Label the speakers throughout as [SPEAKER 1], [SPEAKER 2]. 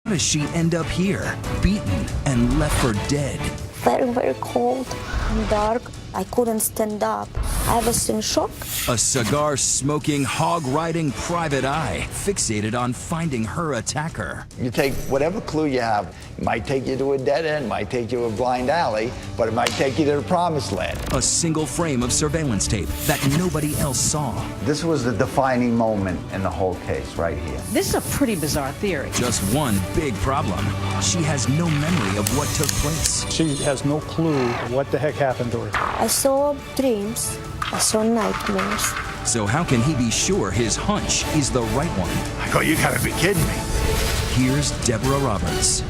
[SPEAKER 1] How does she end up here, beaten and left for dead?
[SPEAKER 2] Very, very cold and dark. I couldn't stand up. I was in shock.
[SPEAKER 1] A cigar-smoking, hog-riding private eye, fixated on finding her attacker.
[SPEAKER 3] You take whatever clue you have. It might take you to a dead end, might take you to a blind alley, but it might take you to the promised land.
[SPEAKER 1] A single frame of surveillance tape that nobody else saw.
[SPEAKER 3] This was the defining moment in the whole case right here.
[SPEAKER 4] This is a pretty bizarre theory.
[SPEAKER 1] Just one big problem. She has no memory of what took place.
[SPEAKER 5] She has no clue what the heck happened to her.
[SPEAKER 2] I saw dreams. I saw nightmares.
[SPEAKER 1] So how can he be sure his hunch is the right one?
[SPEAKER 3] I go, you gotta be kidding me.
[SPEAKER 1] Here's Deborah Roberts.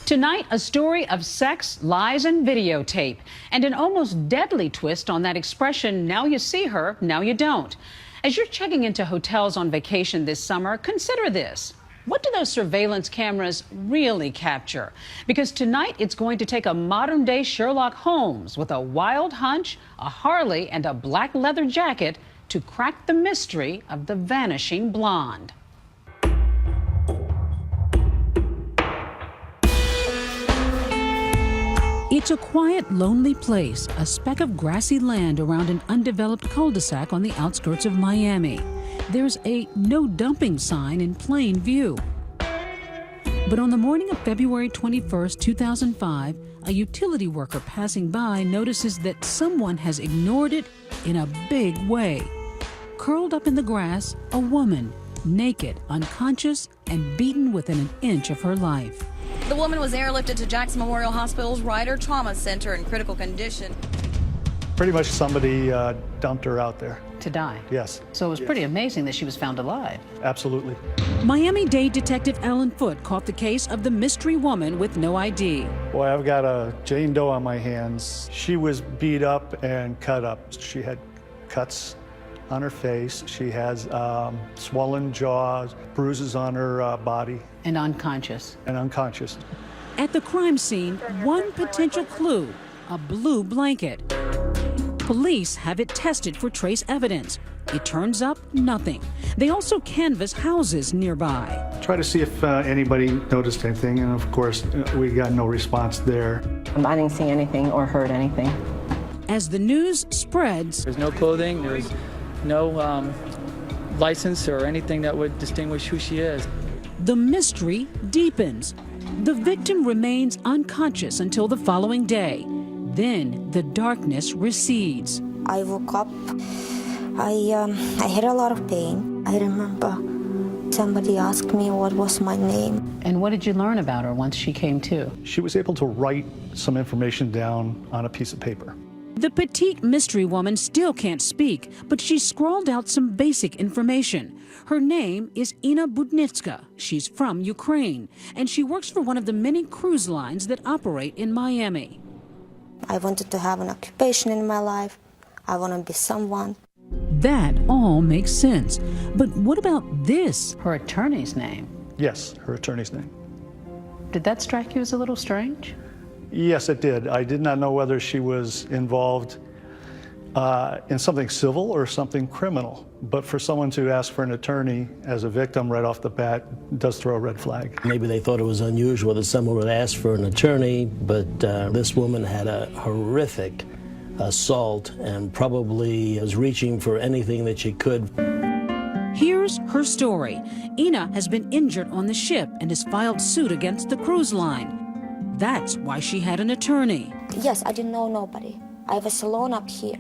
[SPEAKER 4] Tonight, a story of sex, lies, and videotape, and an almost deadly twist on that expression, now you see her, now you don't. As you're checking into hotels on vacation this summer, consider this. What do those surveillance cameras really capture? Because tonight it's going to take a modern-day Sherlock Holmes with a wild hunch, a Harley, and a black leather jacket to crack the mystery of the vanishing blonde. It's a quiet, lonely place, a speck of grassy land around an undeveloped cul-de-sac on the outskirts of Miami. There's a no dumping sign in plain view. But on the morning of February 21st, 2005, a utility worker passing by notices that someone has ignored it in a big way. Curled up in the grass, a woman, naked, unconscious, and beaten within an inch of her life.
[SPEAKER 6] The woman was airlifted to Jackson Memorial Hospital's Ryder Trauma Center in critical condition.
[SPEAKER 5] Pretty much somebody dumped her out there.
[SPEAKER 4] To die?
[SPEAKER 5] Yes.
[SPEAKER 4] So it was pretty amazing that she was found alive.
[SPEAKER 5] Absolutely.
[SPEAKER 4] Miami-Dade Detective Alan Foote caught the case of the mystery woman with no ID.
[SPEAKER 5] Boy, I've got a Jane Doe on my hands. She was beat up and cut up. She had cuts on her face. She has swollen jaws, bruises on her body.
[SPEAKER 4] And unconscious.
[SPEAKER 5] And unconscious.
[SPEAKER 4] At the crime scene, one potential clue, a blue blanket. Police have it tested for trace evidence. It turns up nothing. They also canvass houses nearby.
[SPEAKER 5] Try to see if anybody noticed anything, and of course, we got no response there.
[SPEAKER 7] I didn't see anything or heard anything.
[SPEAKER 4] As the news spreads,
[SPEAKER 8] there's no clothing, there's no license or anything that would distinguish who she is.
[SPEAKER 4] The mystery deepens. The victim remains unconscious until the following day. Then the darkness recedes.
[SPEAKER 2] I woke up. I had a lot of pain. I remember somebody asked me what was my name.
[SPEAKER 4] And what did you learn about her once she came to?
[SPEAKER 5] She was able to write some information down on a piece of paper.
[SPEAKER 4] The petite mystery woman still can't speak, but she scrawled out some basic information. Her name is Inna Budnitska. She's from Ukraine, and she works for one of the many cruise lines that operate in Miami.
[SPEAKER 2] I wanted to have an occupation in my life. I want to be someone.
[SPEAKER 4] That all makes sense. But what about this? Her attorney's name.
[SPEAKER 5] Yes, her attorney's name.
[SPEAKER 4] Did that strike you as a little strange?
[SPEAKER 5] Yes, it did. I did not know whether she was involved in something civil or something criminal. But for someone to ask for an attorney as a victim right off the bat does throw a red flag.
[SPEAKER 9] Maybe they thought it was unusual that someone would ask for an attorney, but this woman had a horrific assault and probably was reaching for anything that she could.
[SPEAKER 4] Here's her story. Inna has been injured on the ship and has filed suit against the cruise line. That's why she had an attorney.
[SPEAKER 2] Yes, I didn't know nobody. I was alone up here.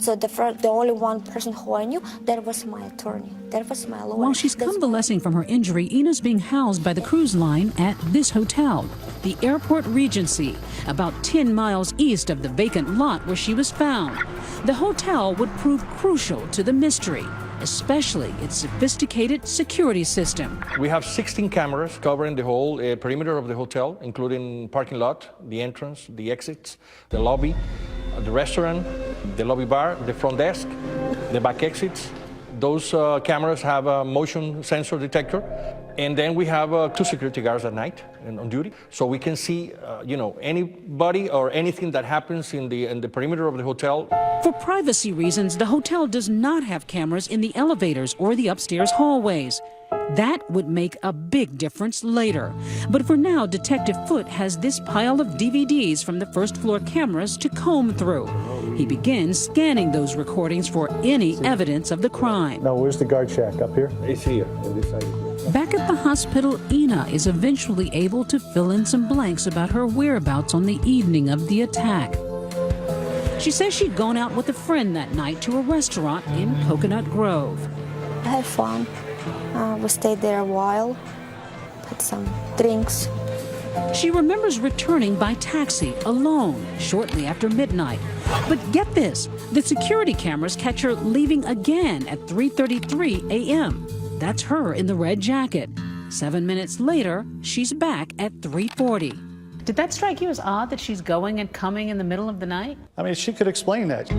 [SPEAKER 2] So the only one person who I knew, that was my attorney. That was my lawyer.
[SPEAKER 4] While she's convalescing from her injury, Inna's being housed by the cruise line at this hotel, the Airport Regency, about 10 miles east of the vacant lot where she was found. The hotel would prove crucial to the mystery, especially its sophisticated security system.
[SPEAKER 10] We have 16 cameras covering the whole perimeter of the hotel, including parking lot, the entrance, the exits, the lobby, the restaurant, the lobby bar, the front desk, the back exits. Those cameras have a motion sensor detector. And then we have 2 security guards at night and on duty, so we can see, anybody or anything that happens in the perimeter of the hotel.
[SPEAKER 4] For privacy reasons, the hotel does not have cameras in the elevators or the upstairs hallways. That would make a big difference later. But for now, Detective Foote has this pile of DVDs from the first-floor cameras to comb through. He begins scanning those recordings for any evidence of the crime.
[SPEAKER 5] Now, where's the guard shack? Up here?
[SPEAKER 11] It's here, on this side.
[SPEAKER 4] Back at the hospital, Ina is eventually able to fill in some blanks about her whereabouts on the evening of the attack. She says she'd gone out with a friend that night to a restaurant in Coconut Grove.
[SPEAKER 2] I had fun. We stayed there a while, had some drinks.
[SPEAKER 4] She remembers returning by taxi alone shortly after midnight. But get this, the security cameras catch her leaving again at 3:33 a.m. That's her in the red jacket. 7 minutes later, she's back at 3:40.
[SPEAKER 12] Did that strike you as odd that she's going and coming in the middle of the night?
[SPEAKER 5] I mean, she could explain that.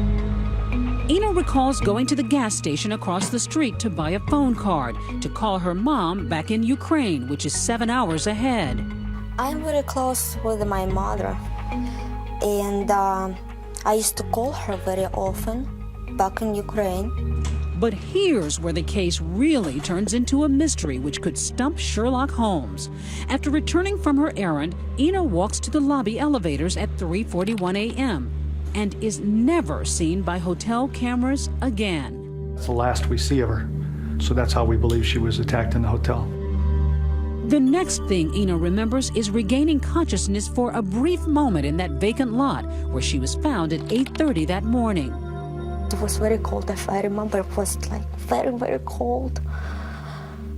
[SPEAKER 4] Ina recalls going to the gas station across the street to buy a phone card to call her mom back in Ukraine, which is 7 hours ahead.
[SPEAKER 2] I'm very close with my mother, and I used to call her very often back in Ukraine.
[SPEAKER 4] But here's where the case really turns into a mystery which could stump Sherlock Holmes. After returning from her errand, Ina walks to the lobby elevators at 3:41 a.m. and is never seen by hotel cameras again.
[SPEAKER 5] It's the last we see of her. So that's how we believe she was attacked in the hotel.
[SPEAKER 4] The next thing Ina remembers is regaining consciousness for a brief moment in that vacant lot where she was found at 8:30 that morning.
[SPEAKER 2] It was very cold. If I remember, it was like very, very cold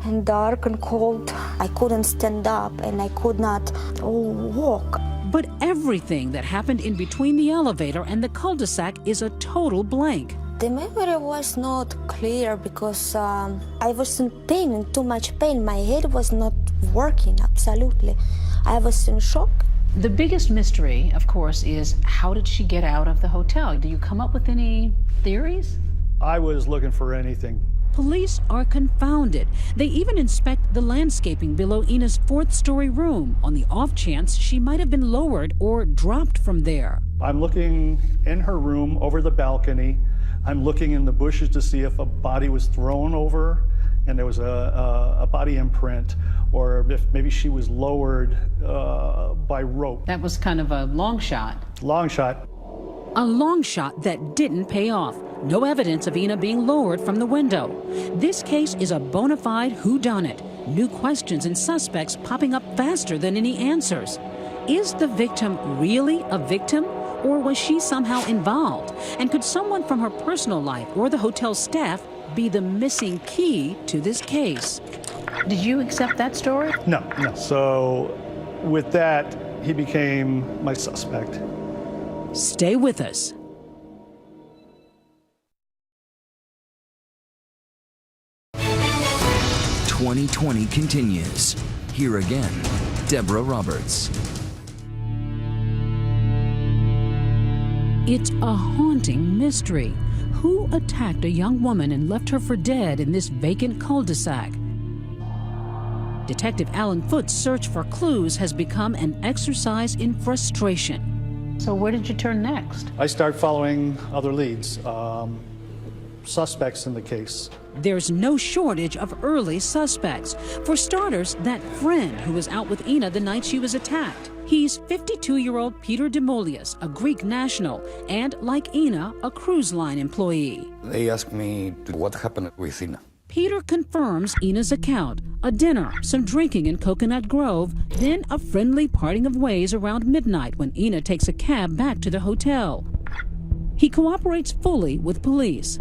[SPEAKER 2] and dark and cold. I couldn't stand up and I could not walk.
[SPEAKER 4] But everything that happened in between the elevator and the cul-de-sac is a total blank.
[SPEAKER 2] The memory was not clear because I was in pain, in too much pain. My head was not working, absolutely. I was in shock.
[SPEAKER 12] The biggest mystery, of course, is how did she get out of the hotel? Do you come up with any theories?
[SPEAKER 5] I was looking for anything.
[SPEAKER 4] Police are confounded. They even inspect the landscaping below Ina's fourth-story room on the off chance she might have been lowered or dropped from there.
[SPEAKER 5] I'm looking in her room over the balcony. I'm looking in the bushes to see if a body was thrown over and there was a body imprint, or if maybe she was lowered by rope.
[SPEAKER 12] That was kind of a long shot.
[SPEAKER 5] Long shot.
[SPEAKER 4] A long shot that didn't pay off. No evidence of Ina being lowered from the window. This case is a bona fide whodunit. New questions and suspects popping up faster than any answers. Is the victim really a victim? Or was she somehow involved? And could someone from her personal life or the hotel staff be the missing key to this case?
[SPEAKER 12] Did you accept that story?
[SPEAKER 5] No. So with that, he became my suspect.
[SPEAKER 4] Stay with us.
[SPEAKER 1] "2020 continues. Here again, Deborah Roberts.
[SPEAKER 4] It's a haunting mystery. Who attacked a young woman and left her for dead in this vacant cul-de-sac? Detective Alan Foote's search for clues has become an exercise in frustration.
[SPEAKER 12] So where did you turn next?
[SPEAKER 5] I start following other leads, suspects in the case.
[SPEAKER 4] There's no shortage of early suspects. For starters, that friend who was out with Ina the night she was attacked. He's 52-year-old Peter Demolius, a Greek national, and like Ina, a cruise line employee.
[SPEAKER 11] They asked me what happened with Ina.
[SPEAKER 4] Peter confirms Ina's account. A dinner, some drinking in Coconut Grove, then a friendly parting of ways around midnight when Ina takes a cab back to the hotel. He cooperates fully with police.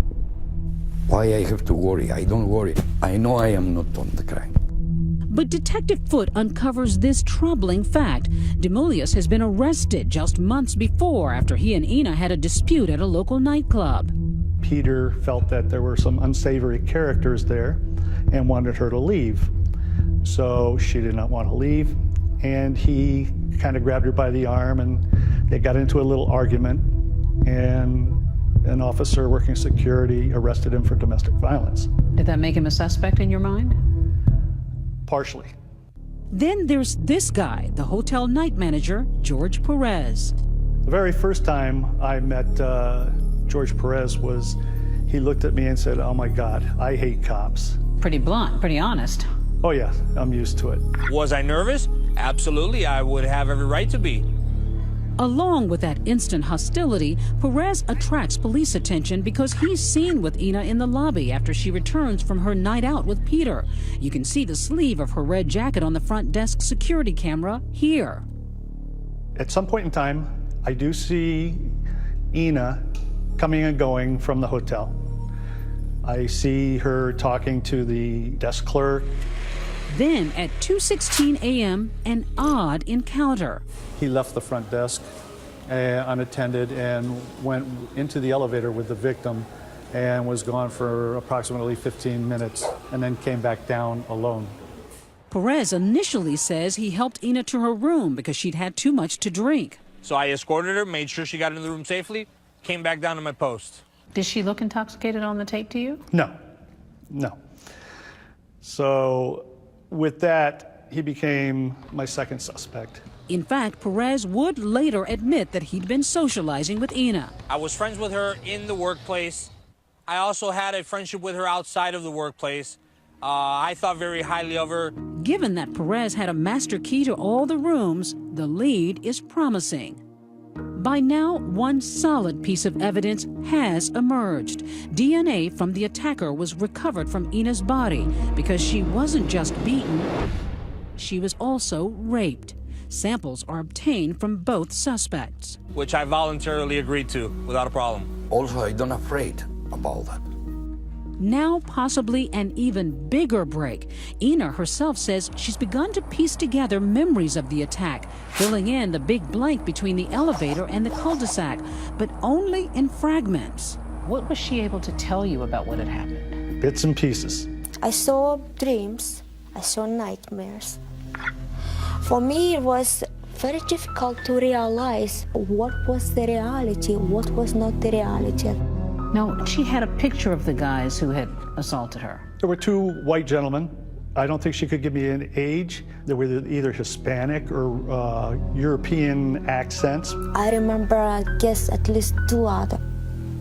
[SPEAKER 11] Why I have to worry? I don't worry. I know I am not on the crime.
[SPEAKER 4] But Detective Foote uncovers this troubling fact. Demolius has been arrested just months before after he and Ina had a dispute at a local nightclub.
[SPEAKER 5] Peter felt that there were some unsavory characters there and wanted her to leave. So she did not want to leave, and he kind of grabbed her by the arm and they got into a little argument, and an officer working security arrested him for domestic violence.
[SPEAKER 12] Did that make him a suspect in your mind?
[SPEAKER 5] Partially.
[SPEAKER 4] Then there's this guy, the hotel night manager, George Perez.
[SPEAKER 5] The very first time I met George Perez was, he looked at me and said, "Oh my God, I hate cops."
[SPEAKER 12] pretty blunt, pretty honest.
[SPEAKER 5] Oh yeah, I'm used to it.
[SPEAKER 13] Was I nervous? Absolutely, I would have every right to be.
[SPEAKER 4] Along with that instant hostility, Perez attracts police attention because he's seen with Ina in the lobby after she returns from her night out with Peter. You can see the sleeve of her red jacket on the front desk security camera here.
[SPEAKER 5] At some point in time, I do see Ina coming and going from the hotel. I see her talking to the desk clerk.
[SPEAKER 4] Then at 2:16 a.m., an odd encounter.
[SPEAKER 5] He left the front desk unattended and went into the elevator with the victim and was gone for approximately 15 minutes and then came back down alone.
[SPEAKER 4] Perez initially says he helped Ina to her room because she'd had too much to drink.
[SPEAKER 13] So I escorted her, made sure she got into the room safely, came back down to my post.
[SPEAKER 12] Did she look intoxicated on the tape to you?
[SPEAKER 5] No. So with that, he became my second suspect.
[SPEAKER 4] In fact, Perez would later admit that he'd been socializing with Ina.
[SPEAKER 13] I was friends with her in the workplace. I also had a friendship with her outside of the workplace. I thought very highly of her.
[SPEAKER 4] Given that Perez had a master key to all the rooms, the lead is promising. By now, one solid piece of evidence has emerged. DNA from the attacker was recovered from Ina's body because she wasn't just beaten, she was also raped. Samples are obtained from both suspects.
[SPEAKER 13] Which I voluntarily agreed to without a problem.
[SPEAKER 11] Also, I don't afraid about that.
[SPEAKER 4] Now possibly an even bigger break. Ina herself says she's begun to piece together memories of the attack, filling in the big blank between the elevator and the cul-de-sac, but only in fragments.
[SPEAKER 12] What was she able to tell you about what had happened?
[SPEAKER 5] Bits and pieces.
[SPEAKER 2] I saw dreams, I saw nightmares. For me, it was very difficult to realize what was the reality, what was not the reality.
[SPEAKER 12] No, she had a picture of the guys who had assaulted her.
[SPEAKER 5] There were two white gentlemen. I don't think she could give me an age. They were either Hispanic or European accents.
[SPEAKER 2] I remember, I guess, at least two other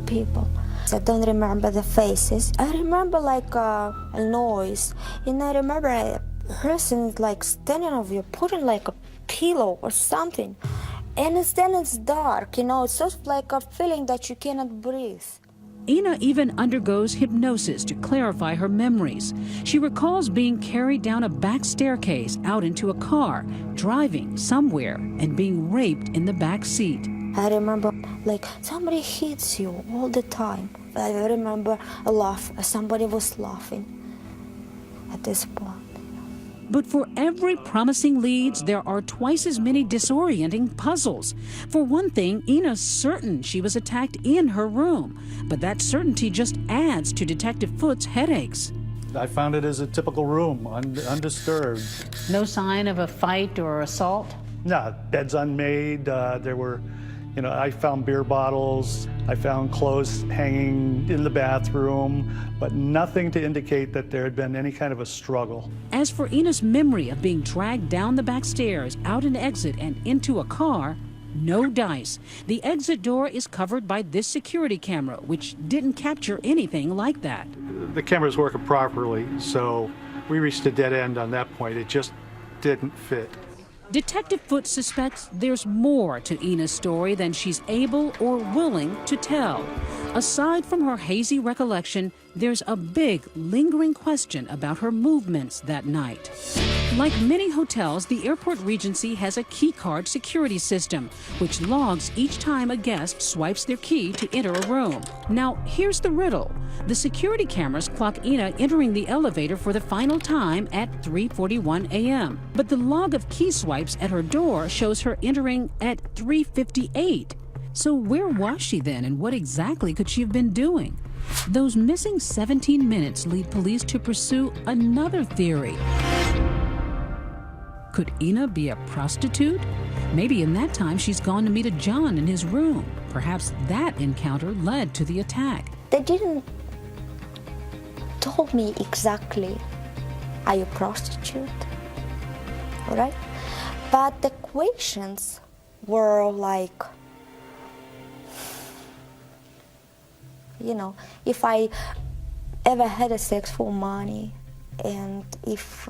[SPEAKER 2] people. I don't remember the faces. I remember like a noise, and I remember a person like standing over you, putting like a pillow or something. And then it's dark, it's just like a feeling that you cannot breathe.
[SPEAKER 4] Ina even undergoes hypnosis to clarify her memories. She recalls being carried down a back staircase out into a car, driving somewhere, and being raped in the back seat.
[SPEAKER 2] I remember like somebody hits you all the time. I remember a laugh, somebody was laughing at this point.
[SPEAKER 4] But for every promising leads, there are twice as many disorienting puzzles. For one thing, Ina's certain she was attacked in her room, but that certainty just adds to Detective Foot's headaches.
[SPEAKER 5] I found it as a typical room, undisturbed.
[SPEAKER 12] No sign of a fight or assault?
[SPEAKER 5] No, beds unmade. There were, I found beer bottles. I found clothes hanging in the bathroom, but nothing to indicate that there had been any kind of a struggle.
[SPEAKER 4] As for Ina's memory of being dragged down the back stairs, out an exit, and into a car, no dice. The exit door is covered by this security camera, which didn't capture anything like that.
[SPEAKER 5] The camera's working properly, so we reached a dead end on that point. It just didn't fit.
[SPEAKER 4] Detective Foot suspects there's more to Ina's story than she's able or willing to tell. Aside from her hazy recollection, there's a big, lingering question about her movements that night. Like many hotels, the Airport Regency has a key card security system, which logs each time a guest swipes their key to enter a room. Now, here's the riddle. The security cameras clock Ina entering the elevator for the final time at 3:41 a.m. But the log of key swipes at her door shows her entering at 3:58. So where was she then, and what exactly could she have been doing? Those missing 17 minutes lead police to pursue another theory. Could Ina be a prostitute? Maybe in that time she's gone to meet a John in his room. Perhaps that encounter led to the attack.
[SPEAKER 2] They didn't told me exactly, are you a prostitute? All right? But the questions were like, if I ever had a sex for money, And if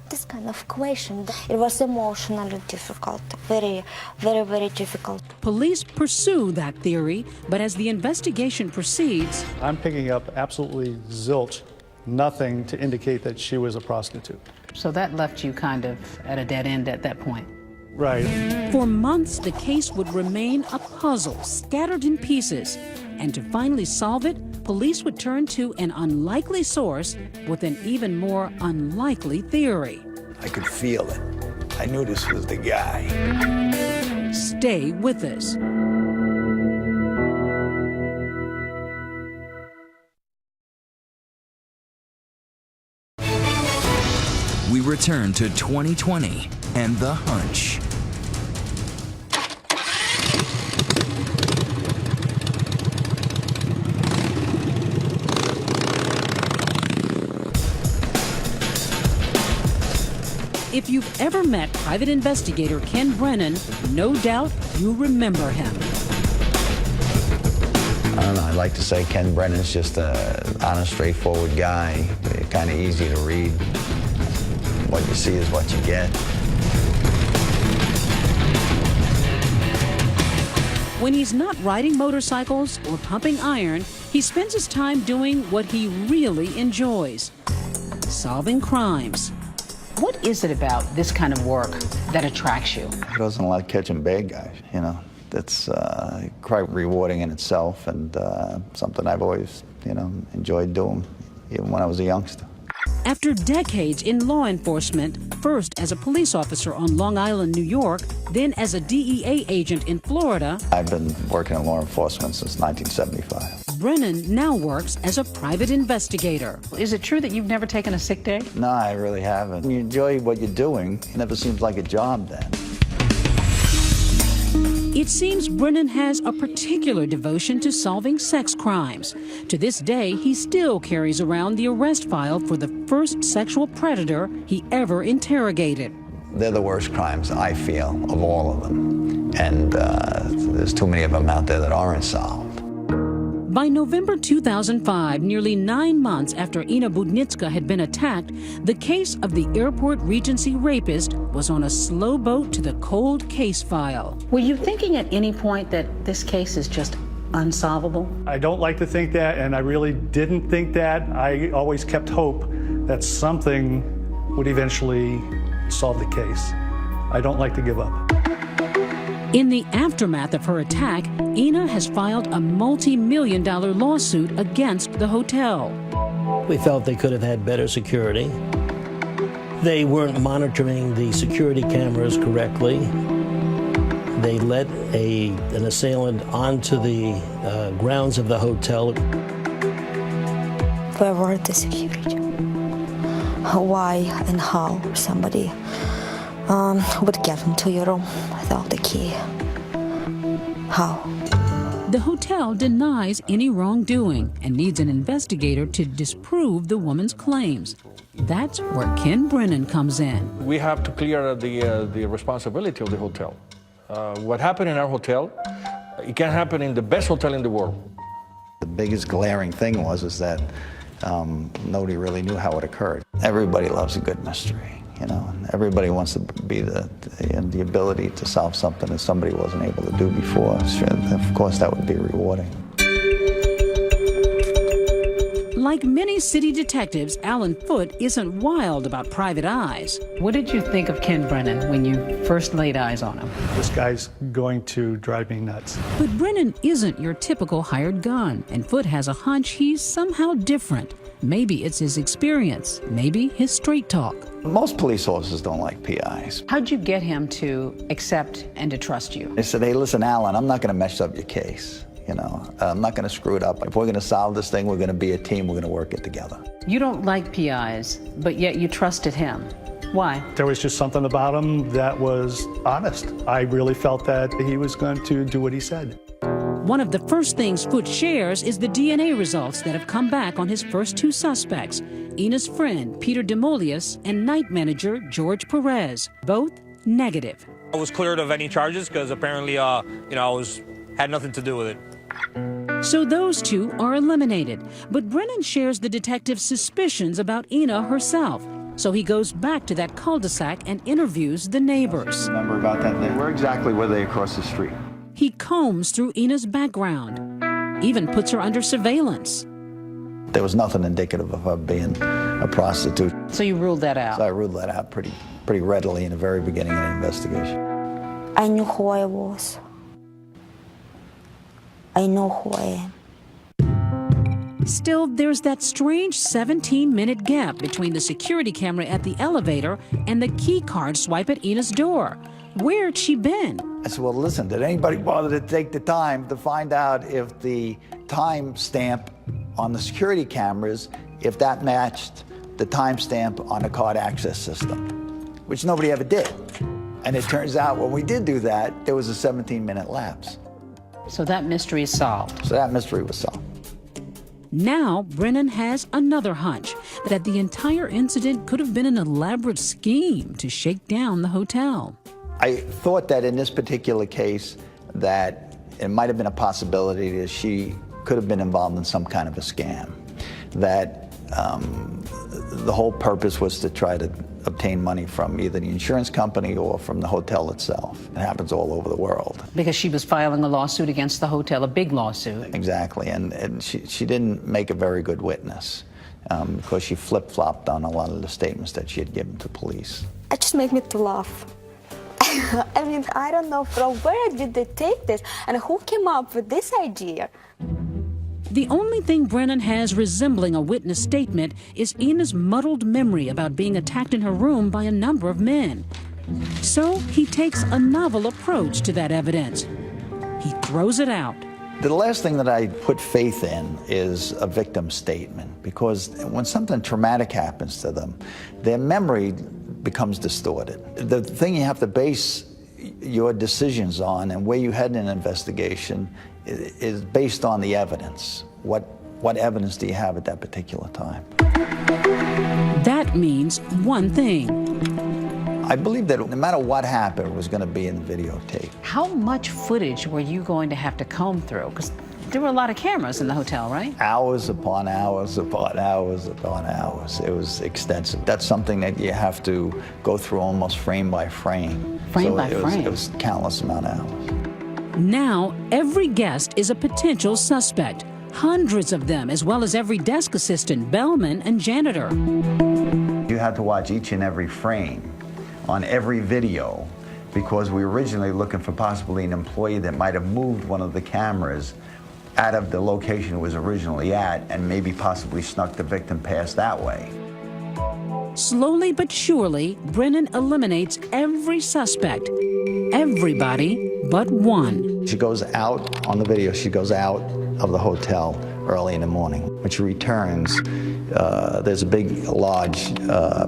[SPEAKER 2] this kind of question, it was emotionally difficult, very, very, very difficult.
[SPEAKER 4] Police pursue that theory, but as the investigation proceeds,
[SPEAKER 5] I'm picking up absolutely zilch, nothing to indicate that she was a prostitute.
[SPEAKER 12] So that left you kind of at a dead end at that point.
[SPEAKER 5] Right.
[SPEAKER 4] For months, the case would remain a puzzle, scattered in pieces. And to finally solve it, police would turn to an unlikely source with an even more unlikely theory.
[SPEAKER 11] I could feel it. I knew this was the guy.
[SPEAKER 4] Stay with us.
[SPEAKER 1] We return to 2020 and the Hunch.
[SPEAKER 4] If you've ever met private investigator Ken Brennan, no doubt you remember him.
[SPEAKER 3] I don't know, I like to say Ken Brennan's just an honest, straightforward guy, kind of easy to read. What you see is what you get.
[SPEAKER 4] When he's not riding motorcycles or pumping iron, he spends his time doing what he really enjoys: solving crimes.
[SPEAKER 12] What is it about this kind of work that attracts you?
[SPEAKER 3] He doesn't like catching bad guys, you know. That's quite rewarding in itself, and something I've always, enjoyed doing, even when I was a youngster.
[SPEAKER 4] After decades in law enforcement, first as a police officer on Long Island, New York, then as a DEA agent in Florida,
[SPEAKER 3] I've been working in law enforcement since 1975.
[SPEAKER 4] Brennan now works as a private investigator.
[SPEAKER 12] Is it true that you've never taken a sick day?
[SPEAKER 3] No, I really haven't. When you enjoy what you're doing, it never seems like a job then.
[SPEAKER 4] It seems Brennan has a particular devotion to solving sex crimes. To this day, he still carries around the arrest file for the first sexual predator he ever interrogated.
[SPEAKER 3] They're the worst crimes, I feel, of all of them. And there's too many of them out there that aren't solved.
[SPEAKER 4] By November 2005, nearly 9 months after Ina Budnitska had been attacked, the case of the airport Regency rapist was on a slow boat to the cold case file.
[SPEAKER 12] Were you thinking at any point that this case is just unsolvable?
[SPEAKER 5] I don't like to think that, and I really didn't think that. I always kept hope that something would eventually solve the case. I don't like to give up.
[SPEAKER 4] In the aftermath of her attack, Ina has filed a multi-million-dollar lawsuit against the hotel.
[SPEAKER 9] We felt they could have had better security. They weren't monitoring the security cameras correctly. They let an assailant onto the grounds of the hotel.
[SPEAKER 2] Where were the security? Why and how somebody would get into your room without the key? How?
[SPEAKER 4] The hotel denies any wrongdoing and needs an investigator to disprove the woman's claims. That's where Ken Brennan comes in.
[SPEAKER 10] We have to clear the responsibility of the hotel. What happened in our hotel, it can happen in the best hotel in the world.
[SPEAKER 3] The biggest glaring thing is that nobody really knew how it occurred. Everybody loves a good mystery, and everybody wants to be the ability to solve something that somebody wasn't able to do before. Sure, of course, that would be rewarding.
[SPEAKER 4] Like many city detectives, Alan Foote isn't wild about private eyes.
[SPEAKER 12] What did you think of Ken Brennan when you first laid eyes on him?
[SPEAKER 5] This guy's going to drive me nuts.
[SPEAKER 4] But Brennan isn't your typical hired gun, and Foote has a hunch he's somehow different. Maybe it's his experience, maybe his straight talk.
[SPEAKER 3] Most police officers don't like PIs.
[SPEAKER 12] How'd you get him to accept and to trust you?
[SPEAKER 3] They said, hey, listen, Alan, I'm not going to mess up your case. I'm not going to screw it up. If we're going to solve this thing, we're going to be a team. We're going to work it together.
[SPEAKER 12] You don't like PIs, but yet you trusted him. Why?
[SPEAKER 5] There was just something about him that was honest. I really felt that he was going to do what he said.
[SPEAKER 4] One of the first things Foote shares is the DNA results that have come back on his first two suspects, Ina's friend, Peter Demolius, and night manager, George Perez, both negative.
[SPEAKER 13] I was cleared of any charges because apparently, had nothing to do with it.
[SPEAKER 4] So those two are eliminated. But Brennan shares the detective's suspicions about Ina herself. So he goes back to that cul-de-sac and interviews the neighbors.
[SPEAKER 3] Remember about that? Where exactly were they across the street?
[SPEAKER 4] He combs through Ina's background, even puts her under surveillance.
[SPEAKER 3] There was nothing indicative of her being a prostitute.
[SPEAKER 12] So you ruled that out?
[SPEAKER 3] So I ruled that out pretty readily in the very beginning of the investigation.
[SPEAKER 2] I knew who I was. I know who I am.
[SPEAKER 4] Still, there's that strange 17-minute gap between the security camera at the elevator and the key card swipe at Ina's door. Where'd she been?
[SPEAKER 3] I said, well, listen, did anybody bother to take the time to find out if the time stamp on the security cameras, if that matched the time stamp on the card access system, which nobody ever did. And it turns out when we did do that, there was a 17-minute lapse.
[SPEAKER 12] So that mystery is solved.
[SPEAKER 3] So that mystery was solved.
[SPEAKER 4] Now, Brennan has another hunch that the entire incident could have been an elaborate scheme to shake down the hotel.
[SPEAKER 3] I thought that in this particular case that it might have been a possibility that she could have been involved in some kind of a scam, that the whole purpose was to try to obtain money from either the insurance company or from the hotel itself. It happens all over the world.
[SPEAKER 12] Because she was filing a lawsuit against the hotel, a big lawsuit.
[SPEAKER 3] Exactly, and she didn't make a very good witness because she flip-flopped on a lot of the statements that she had given to police.
[SPEAKER 2] It just made me to laugh. I mean, I don't know from where did they take this and who came up with this idea.
[SPEAKER 4] The only thing Brennan has resembling a witness statement is Ina's muddled memory about being attacked in her room by a number of men. So he takes a novel approach to that evidence. He throws it out.
[SPEAKER 3] The last thing that I put faith in is a victim statement, because when something traumatic happens to them, their memory becomes distorted. The thing you have to base your decisions on and where you head in an investigation is based on the evidence. What evidence do you have at that particular time?
[SPEAKER 4] That means one thing.
[SPEAKER 3] I believe that no matter what happened, it was going to be in the videotape.
[SPEAKER 12] How much footage were you going to have to comb through? Because there were a lot of cameras in the hotel, right?
[SPEAKER 3] Hours upon hours upon hours upon hours. It was extensive. That's something that you have to go through almost frame by frame.
[SPEAKER 12] Frame by frame.
[SPEAKER 3] It was countless amount of hours.
[SPEAKER 4] Now, every guest is a potential suspect. Hundreds of them, as well as every desk assistant, bellman, and janitor.
[SPEAKER 3] You had to watch each and every frame on every video because we were originally looking for possibly an employee that might have moved one of the cameras out of the location it was originally at and maybe possibly snuck the victim past that way.
[SPEAKER 4] Slowly but surely, Brennan eliminates every suspect. Everybody but one.
[SPEAKER 3] She goes out on the video, she goes out of the hotel early in the morning. When she returns, there's a big, large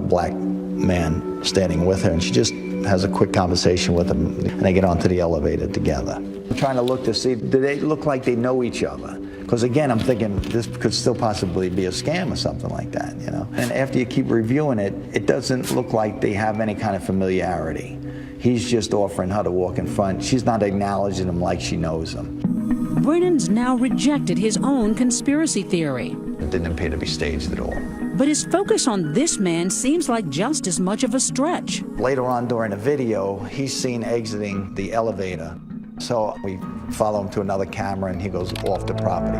[SPEAKER 3] black man standing with her, and she just has a quick conversation with him, and they get onto the elevator together. I'm trying to look to see, do they look like they know each other? Because again, I'm thinking this could still possibly be a scam or something like that, you know? And after you keep reviewing it, it doesn't look like they have any kind of familiarity. He's just offering her to walk in front. She's not acknowledging him like she knows him.
[SPEAKER 4] Brennan's now rejected his own conspiracy theory.
[SPEAKER 3] It didn't appear to be staged at all.
[SPEAKER 4] But his focus on this man seems like just as much of a stretch.
[SPEAKER 3] Later on during the video, he's seen exiting the elevator. So we follow him to another camera and he goes off the property.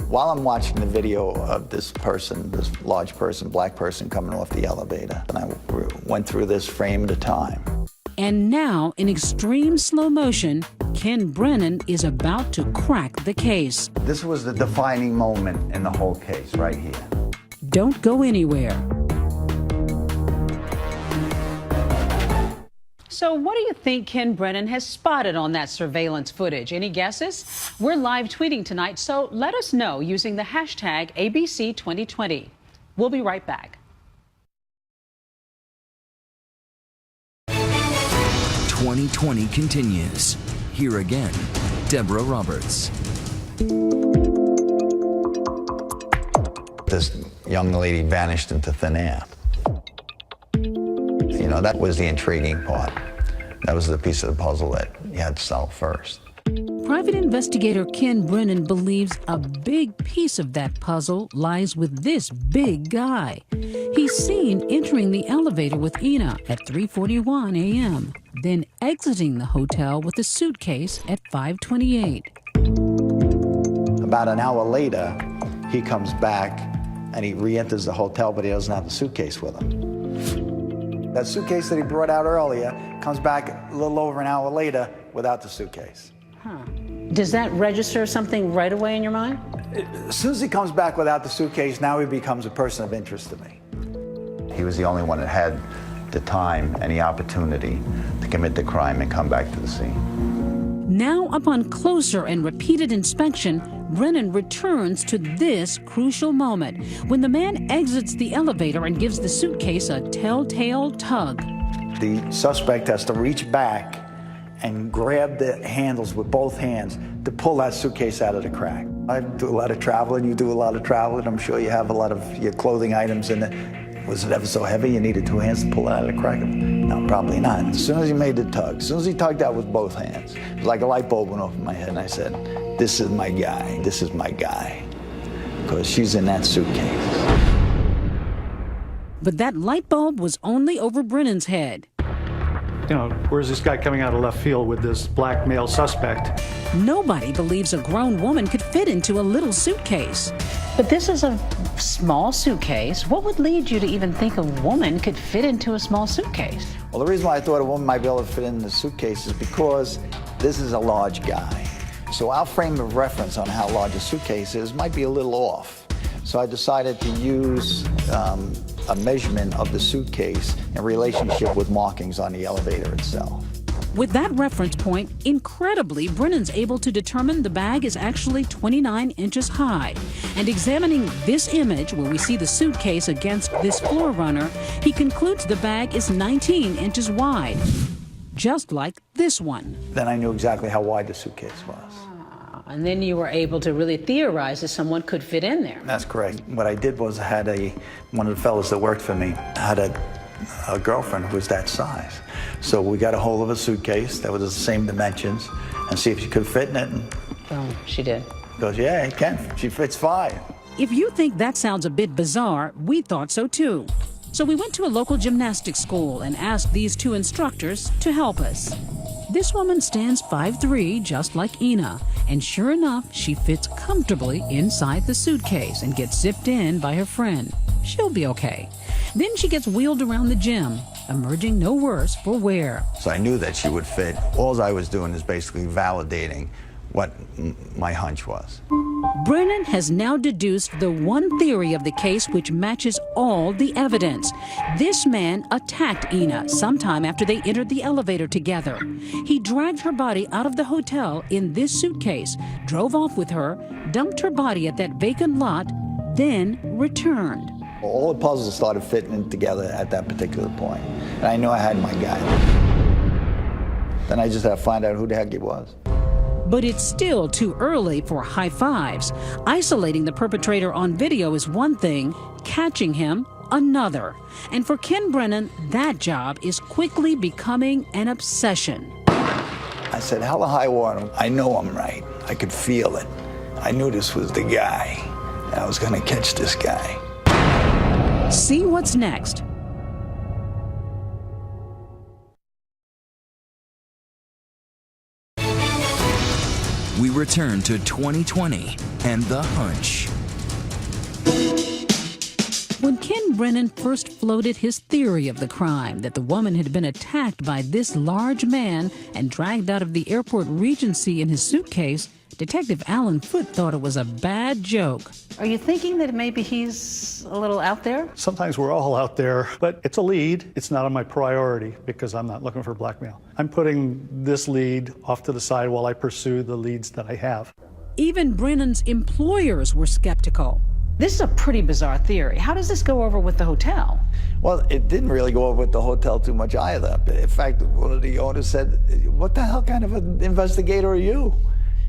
[SPEAKER 3] While I'm watching the video of this person, this large person, black person coming off the elevator, and I went through this frame at a time.
[SPEAKER 4] And now, in extreme slow motion, Ken Brennan is about to crack the case.
[SPEAKER 3] This was the defining moment in the whole case, right here.
[SPEAKER 4] Don't go anywhere.
[SPEAKER 12] So what do you think Ken Brennan has spotted on that surveillance footage? Any guesses? We're live tweeting tonight, so let us know using the hashtag ABC2020. We'll be right back.
[SPEAKER 1] 2020 continues. Here again, Deborah Roberts.
[SPEAKER 3] This young lady vanished into thin air. You know, that was the intriguing part. That was the piece of the puzzle that you had to solve first.
[SPEAKER 4] Private investigator Ken Brennan believes a big piece of that puzzle lies with this big guy. He's seen entering the elevator with Ina at 3:41 a.m., then exiting the hotel with a suitcase at 5:28.
[SPEAKER 3] About an hour later, he comes back and he re-enters the hotel, but he doesn't have the suitcase with him. That suitcase that he brought out earlier comes back a little over an hour later without the suitcase.
[SPEAKER 7] Huh. Does that register something right away in your mind?
[SPEAKER 3] As soon as he comes back without the suitcase, now he becomes a person of interest to me. He was the only one that had the time and the opportunity to commit the crime and come back to the scene.
[SPEAKER 4] Now, upon closer and repeated inspection, Brennan returns to this crucial moment when the man exits the elevator and gives the suitcase a telltale tug.
[SPEAKER 3] The suspect has to reach back and grab the handles with both hands to pull that suitcase out of the crack. I do a lot of traveling, you do a lot of traveling. I'm sure you have a lot of your clothing items in it. Was it ever so heavy you needed two hands to pull it out of the crack? No, probably not. As soon as he made the tug, as soon as he tugged out with both hands, it was like a light bulb went off in my head and I said, this is my guy, this is my guy. Because she's in that suitcase.
[SPEAKER 4] But that light bulb was only over Brennan's head.
[SPEAKER 5] You know, where's this guy coming out of left field with this black male suspect?
[SPEAKER 4] Nobody believes a grown woman could fit into a little suitcase.
[SPEAKER 7] But this is a small suitcase. What would lead you to even think a woman could fit into a small suitcase?
[SPEAKER 3] Well, the reason why I thought a woman might be able to fit in the suitcase is because this is a large guy. So our frame of reference on how large a suitcase is might be a little off. So I decided to use a measurement of the suitcase in relationship with markings on the elevator itself.
[SPEAKER 4] With that reference point, incredibly, Brennan's able to determine the bag is actually 29 inches high. And examining this image, where we see the suitcase against this floor runner, he concludes the bag is 19 inches wide, just like this one.
[SPEAKER 3] Then I knew exactly how wide the suitcase was.
[SPEAKER 7] And then you were able to really theorize that someone could fit in there.
[SPEAKER 3] That's correct. What I did was I had one of the fellows that worked for me had a girlfriend who was that size. So we got a hold of a suitcase that was the same dimensions and see if she could fit in it. And
[SPEAKER 7] oh, she did.
[SPEAKER 3] Goes, yeah, it can. She fits fine.
[SPEAKER 4] If you think that sounds a bit bizarre, we thought so too. So we went to a local gymnastics school and asked these two instructors to help us. This woman stands 5'3", just like Ina, and sure enough, she fits comfortably inside the suitcase and gets zipped in by her friend. She'll be okay. Then she gets wheeled around the gym, emerging no worse for wear.
[SPEAKER 3] So I knew that she would fit. All I was doing is basically validating what my hunch was.
[SPEAKER 4] Brennan has now deduced the one theory of the case which matches all the evidence. This man attacked Ina sometime after they entered the elevator together. He dragged her body out of the hotel in this suitcase, drove off with her, dumped her body at that vacant lot, then returned.
[SPEAKER 3] All the puzzles started fitting together at that particular point, and I knew I had my guy. Then I just had to find out who the heck he was.
[SPEAKER 4] But it's still too early for high fives. Isolating the perpetrator on video is one thing, catching him another. And for Ken Brennan, that job is quickly becoming an obsession.
[SPEAKER 3] I said, hell or high water, I know I'm right. I could feel it. I knew this was the guy, and I was gonna catch this guy.
[SPEAKER 4] See what's next.
[SPEAKER 1] We return to 2020 and the Hunch.
[SPEAKER 4] When Ken Brennan first floated his theory of the crime, that the woman had been attacked by this large man and dragged out of the airport Regency in his suitcase, Detective Alan Foote thought it was a bad joke.
[SPEAKER 7] Are you thinking that maybe he's a little out there?
[SPEAKER 5] Sometimes we're all out there, but it's a lead. It's not on my priority because I'm not looking for blackmail. I'm putting this lead off to the side while I pursue the leads that I have.
[SPEAKER 4] Even Brennan's employers were skeptical.
[SPEAKER 7] This is a pretty bizarre theory. How does this go over with the hotel?
[SPEAKER 3] Well, it didn't really go over with the hotel too much either. In fact, one of the owners said, what the hell kind of an investigator are you?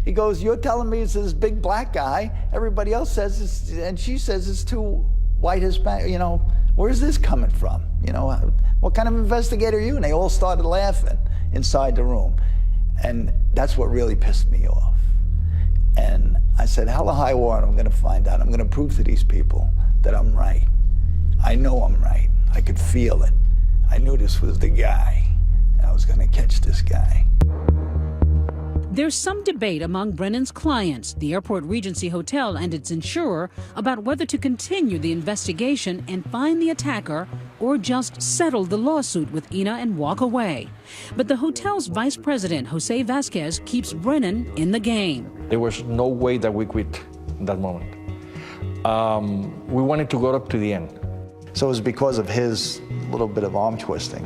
[SPEAKER 3] He goes, you're telling me it's this big black guy. Everybody else says it's, and she says it's two white Hispanic, you know, where's this coming from? You know, what kind of investigator are you? And they all started laughing inside the room. And that's what really pissed me off. And I said, hell or high water, I'm going to find out. I'm going to prove to these people that I'm right. I know I'm right. I could feel it. I knew this was the guy, and I was going to catch this guy.
[SPEAKER 4] There's some debate among Brennan's clients, the Airport Regency Hotel and its insurer, about whether to continue the investigation and find the attacker or just settle the lawsuit with Ina and walk away. But the hotel's vice president, Jose Vasquez, keeps Brennan in the game.
[SPEAKER 10] There was no way that we quit in that moment. We wanted to go up to the end.
[SPEAKER 3] So it was because of his little bit of arm twisting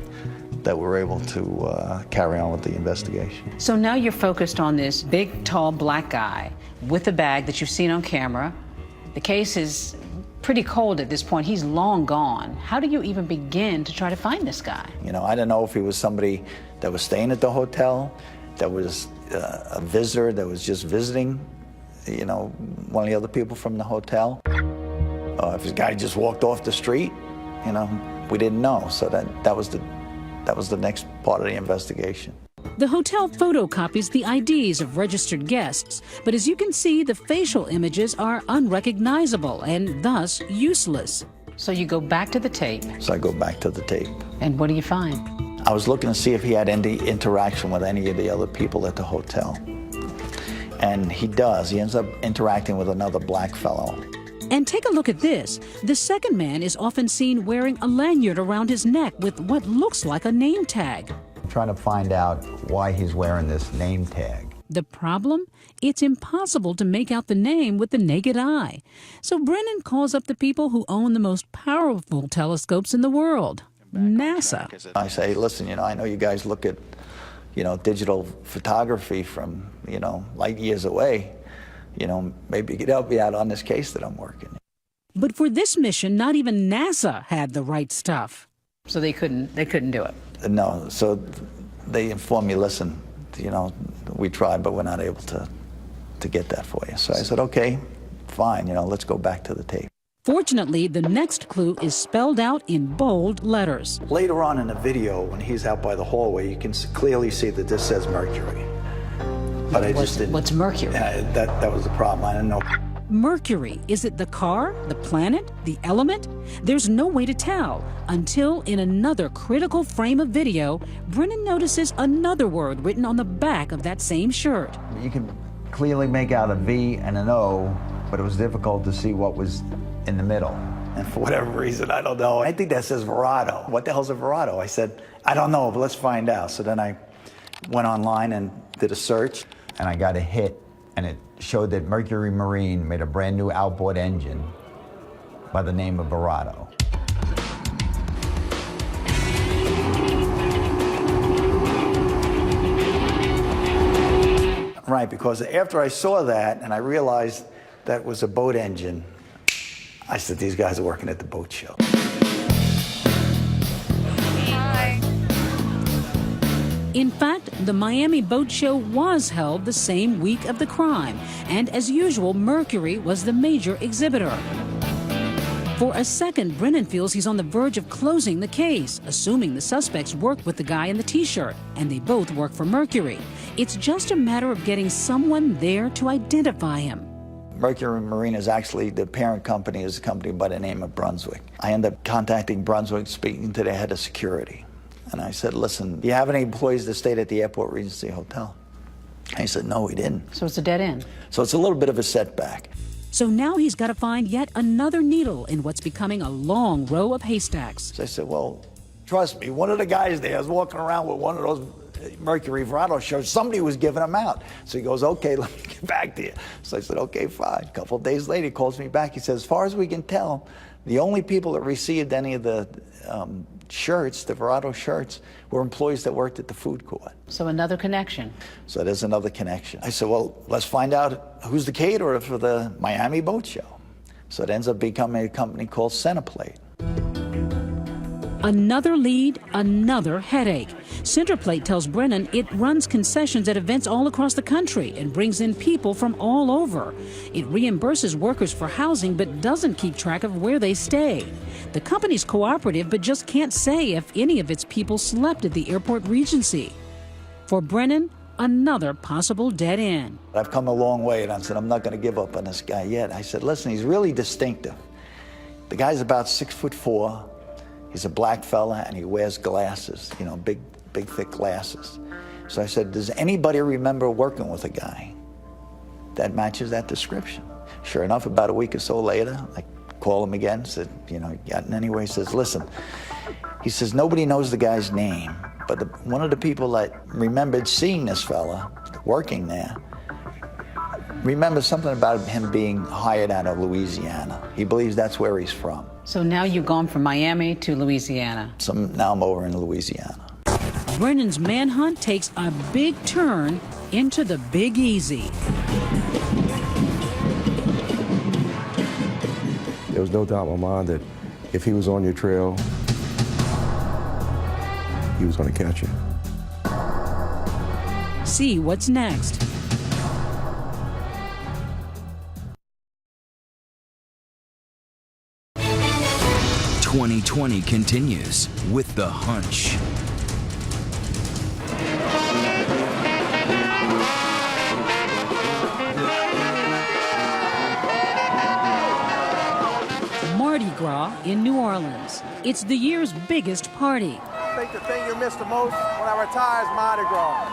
[SPEAKER 3] that we're able to carry on with the investigation.
[SPEAKER 7] So now you're focused on this big, tall, black guy with the bag that you've seen on camera. The case is pretty cold at this point. He's long gone. How do you even begin to try to find this guy?
[SPEAKER 3] You know, I don't know if he was somebody that was staying at the hotel, that was a visitor that was just visiting, you know, one of the other people from the hotel. If this guy just walked off the street, you know, we didn't know. So that was the next part of the investigation.
[SPEAKER 4] The hotel photocopies the IDs of registered guests, but as you can see, the facial images are unrecognizable and thus useless.
[SPEAKER 7] So you go back to the tape.
[SPEAKER 3] So I go back to the tape.
[SPEAKER 7] And what do you find?
[SPEAKER 3] I was looking to see if he had any interaction with any of the other people at the hotel. And he does. He ends up interacting with another black fellow.
[SPEAKER 4] And take a look at this. The second man is often seen wearing a lanyard around his neck with what looks like a name tag.
[SPEAKER 3] I'm trying to find out why he's wearing this name tag.
[SPEAKER 4] The problem? It's impossible to make out the name with the naked eye. So Brennan calls up the people who own the most powerful telescopes in the world, NASA.
[SPEAKER 3] I say, listen, you know, I know you guys look at, you know, digital photography from, you know, light years away. You know, maybe you could help me out on this case that I'm working.
[SPEAKER 4] But for this mission, not even NASA had the right stuff.
[SPEAKER 7] So they couldn't do it?
[SPEAKER 3] No, so they informed me, listen, you know, we tried, but we're not able to get that for you. So I said, okay, fine, you know, let's go back to the tape.
[SPEAKER 4] Fortunately, the next clue is spelled out in bold letters.
[SPEAKER 3] Later on in the video, when he's out by the hallway, you can clearly see that this says Mercury. But I just didn't.
[SPEAKER 7] What's Mercury?
[SPEAKER 3] That was the problem. I didn't know.
[SPEAKER 4] Mercury. Is it the car, the planet, the element? There's no way to tell until, in another critical frame of video, Brennan notices another word written on the back of that same shirt.
[SPEAKER 3] You can clearly make out a V and an O, but it was difficult to see what was in the middle. And for whatever reason, I don't know. I think that says Verado. What the hell's a Verado? I said, I don't know, but let's find out. So then I went online and did a search. And I got a hit, and it showed that Mercury Marine made a brand new outboard engine by the name of Verado. Right, because after I saw that and I realized that was a boat engine, I said, these guys are working at the boat show.
[SPEAKER 4] In fact, the Miami Boat Show was held the same week of the crime, and as usual, Mercury was the major exhibitor. For a second, Brennan feels he's on the verge of closing the case, assuming the suspects worked with the guy in the T-shirt, and they both work for Mercury. It's just a matter of getting someone there to identify him.
[SPEAKER 3] Mercury Marine is actually, the parent company is a company by the name of Brunswick. I ended up contacting Brunswick, speaking to their head of security. And I said, listen, do you have any employees that stayed at the Airport Regency Hotel? And he said, no, we didn't.
[SPEAKER 7] So it's a dead end.
[SPEAKER 3] So it's a little bit of a setback.
[SPEAKER 4] So now he's got to find yet another needle in what's becoming a long row of haystacks.
[SPEAKER 3] So I said, well, trust me, one of the guys there was walking around with one of those Mercury Verado shirts. Somebody was giving them out. So he goes, okay, let me get back to you. So I said, okay, fine. A couple of days later, he calls me back. He says, as far as we can tell, the only people that received any of the shirts, the Verado shirts, were employees that worked at the food court.
[SPEAKER 7] So another connection.
[SPEAKER 3] So there's another connection. I said, well, let's find out who's the caterer for the Miami Boat Show. So it ends up becoming a company called Centerplate.
[SPEAKER 4] Another lead, another headache. Centerplate tells Brennan it runs concessions at events all across the country and brings in people from all over. It reimburses workers for housing but doesn't keep track of where they stay. The company's cooperative but just can't say if any of its people slept at the Airport Regency. For Brennan, another possible dead end.
[SPEAKER 3] I've come a long way, and I said, I'm not going to give up on this guy yet. I said, listen, he's really distinctive. The guy's about 6'4". He's a black fella, and he wears glasses, you know, big, thick glasses. So I said, does anybody remember working with a guy that matches that description? Sure enough, about a week or so later, I called him again, said, you know, gotten anywhere? He says, listen, he says, nobody knows the guy's name, but one of the people that remembered seeing this fella working there remembers something about him being hired out of Louisiana. He believes that's where he's from.
[SPEAKER 7] So now you've gone from Miami to Louisiana.
[SPEAKER 3] So now I'm over in Louisiana.
[SPEAKER 4] Brennan's manhunt takes a big turn into the Big Easy.
[SPEAKER 14] There was no doubt in my mind that if he was on your trail, he was going to catch you.
[SPEAKER 4] See what's next.
[SPEAKER 1] "2020 continues with The Hunch.
[SPEAKER 4] Mardi Gras in New Orleans. It's the year's biggest party.
[SPEAKER 15] I think the thing you miss the most when I retire is Mardi Gras.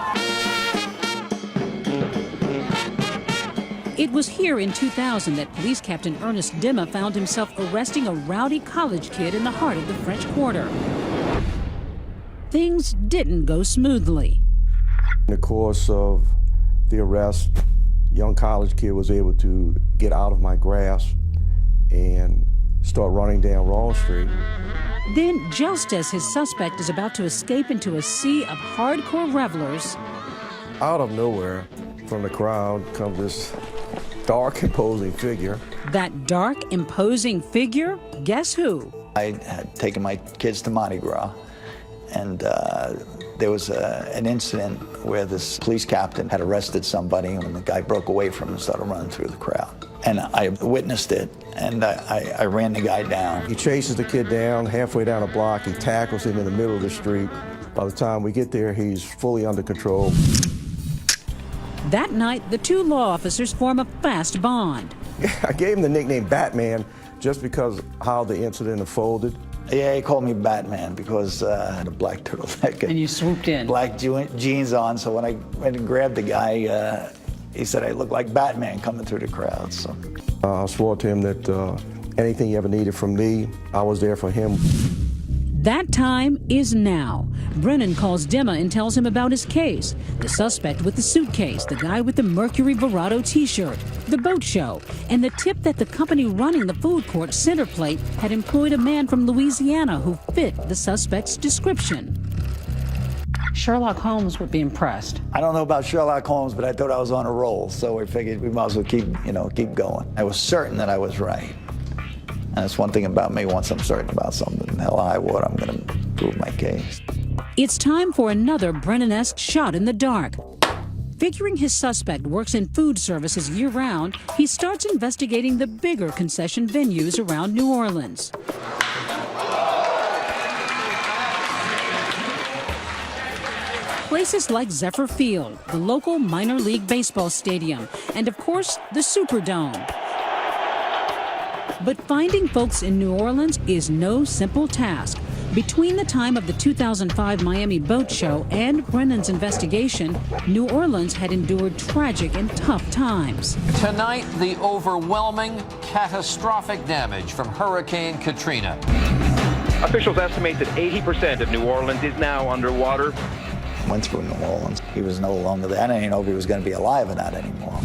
[SPEAKER 4] It was here in 2000 that Police Captain Ernest Dimma found himself arresting a rowdy college kid in the heart of the French Quarter. Things didn't go smoothly.
[SPEAKER 14] In the course of the arrest, a young college kid was able to get out of my grasp and start running down Wall Street.
[SPEAKER 4] Then, just as his suspect is about to escape into a sea of hardcore revelers,
[SPEAKER 14] out of nowhere, from the crowd, comes this dark, imposing figure.
[SPEAKER 4] That dark, imposing figure? Guess who?
[SPEAKER 3] I had taken my kids to Mardi Gras, and there was an incident where this police captain had arrested somebody, and the guy broke away from him and started running through the crowd. And I witnessed it, and I ran the guy down.
[SPEAKER 14] He chases the kid down, halfway down a block. He tackles him in the middle of the street. By the time we get there, he's fully under control.
[SPEAKER 4] That night, the two law officers form a fast bond.
[SPEAKER 14] I gave him the nickname Batman just because how the incident unfolded.
[SPEAKER 3] Yeah, he called me Batman because I had a black turtleneck.
[SPEAKER 7] And you swooped in.
[SPEAKER 3] Black jeans on, so when I went and grabbed the guy, he said I looked like Batman coming through the crowd. So
[SPEAKER 14] I swore to him that anything he ever needed from me, I was there for him.
[SPEAKER 4] That time is now. Brennan calls Dimma and tells him about his case. The suspect with the suitcase, the guy with the Mercury Verado t-shirt, the boat show, and the tip that the company running the food court, Centerplate, had employed a man from Louisiana who fit the suspect's description.
[SPEAKER 7] Sherlock Holmes would be impressed.
[SPEAKER 3] I don't know about Sherlock Holmes, but I thought I was on a roll, so we figured we might as well keep going. I was certain that I was right. And that's one thing about me, once I'm certain about something, hell or high water, I'm going to prove my case.
[SPEAKER 4] It's time for another Brennan-esque shot in the dark. Figuring his suspect works in food services year-round, he starts investigating the bigger concession venues around New Orleans. Places like Zephyr Field, the local minor league baseball stadium, and of course, the Superdome. But finding folks in New Orleans is no simple task. Between the time of the 2005 Miami boat show and Brennan's investigation, New Orleans had endured tragic and tough times.
[SPEAKER 16] Tonight, the overwhelming, catastrophic damage from Hurricane Katrina.
[SPEAKER 17] Officials estimate that 80% of New Orleans is now underwater.
[SPEAKER 3] Went through New Orleans. He was no longer there. I didn't even know if he was going to be alive or not anymore.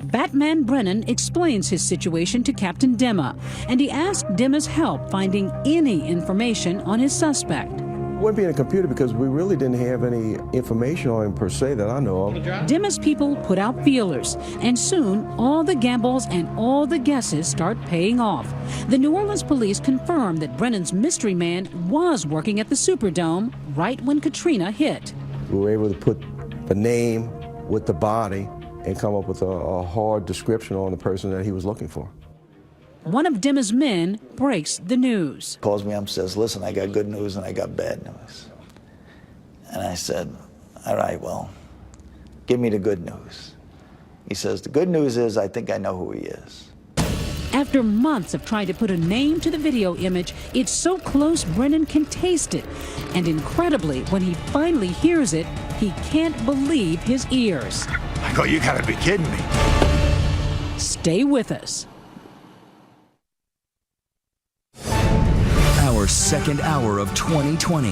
[SPEAKER 4] Batman Brennan explains his situation to Captain Dimma, and he asked Dimma's help finding any information on his suspect.
[SPEAKER 14] Wouldn't be in a computer because we really didn't have any information on him per se that I know of.
[SPEAKER 4] Dimma's people put out feelers, and soon all the gambles and all the guesses start paying off. The New Orleans police confirmed that Brennan's mystery man was working at the Superdome right when Katrina hit.
[SPEAKER 14] We were able to put the name with the body and come up with a hard description on the person that he was looking for.
[SPEAKER 4] One of Dimma's men breaks the news.
[SPEAKER 3] Calls me up and says, listen, I got good news and I got bad news. And I said, all right, well, give me the good news. He says, the good news is I think I know who he is.
[SPEAKER 4] After months of trying to put a name to the video image, it's so close Brennan can taste it. And incredibly, when he finally hears it, he can't believe his ears.
[SPEAKER 1] I go, you gotta be kidding me.
[SPEAKER 4] Stay with us.
[SPEAKER 1] Our second hour of 2020.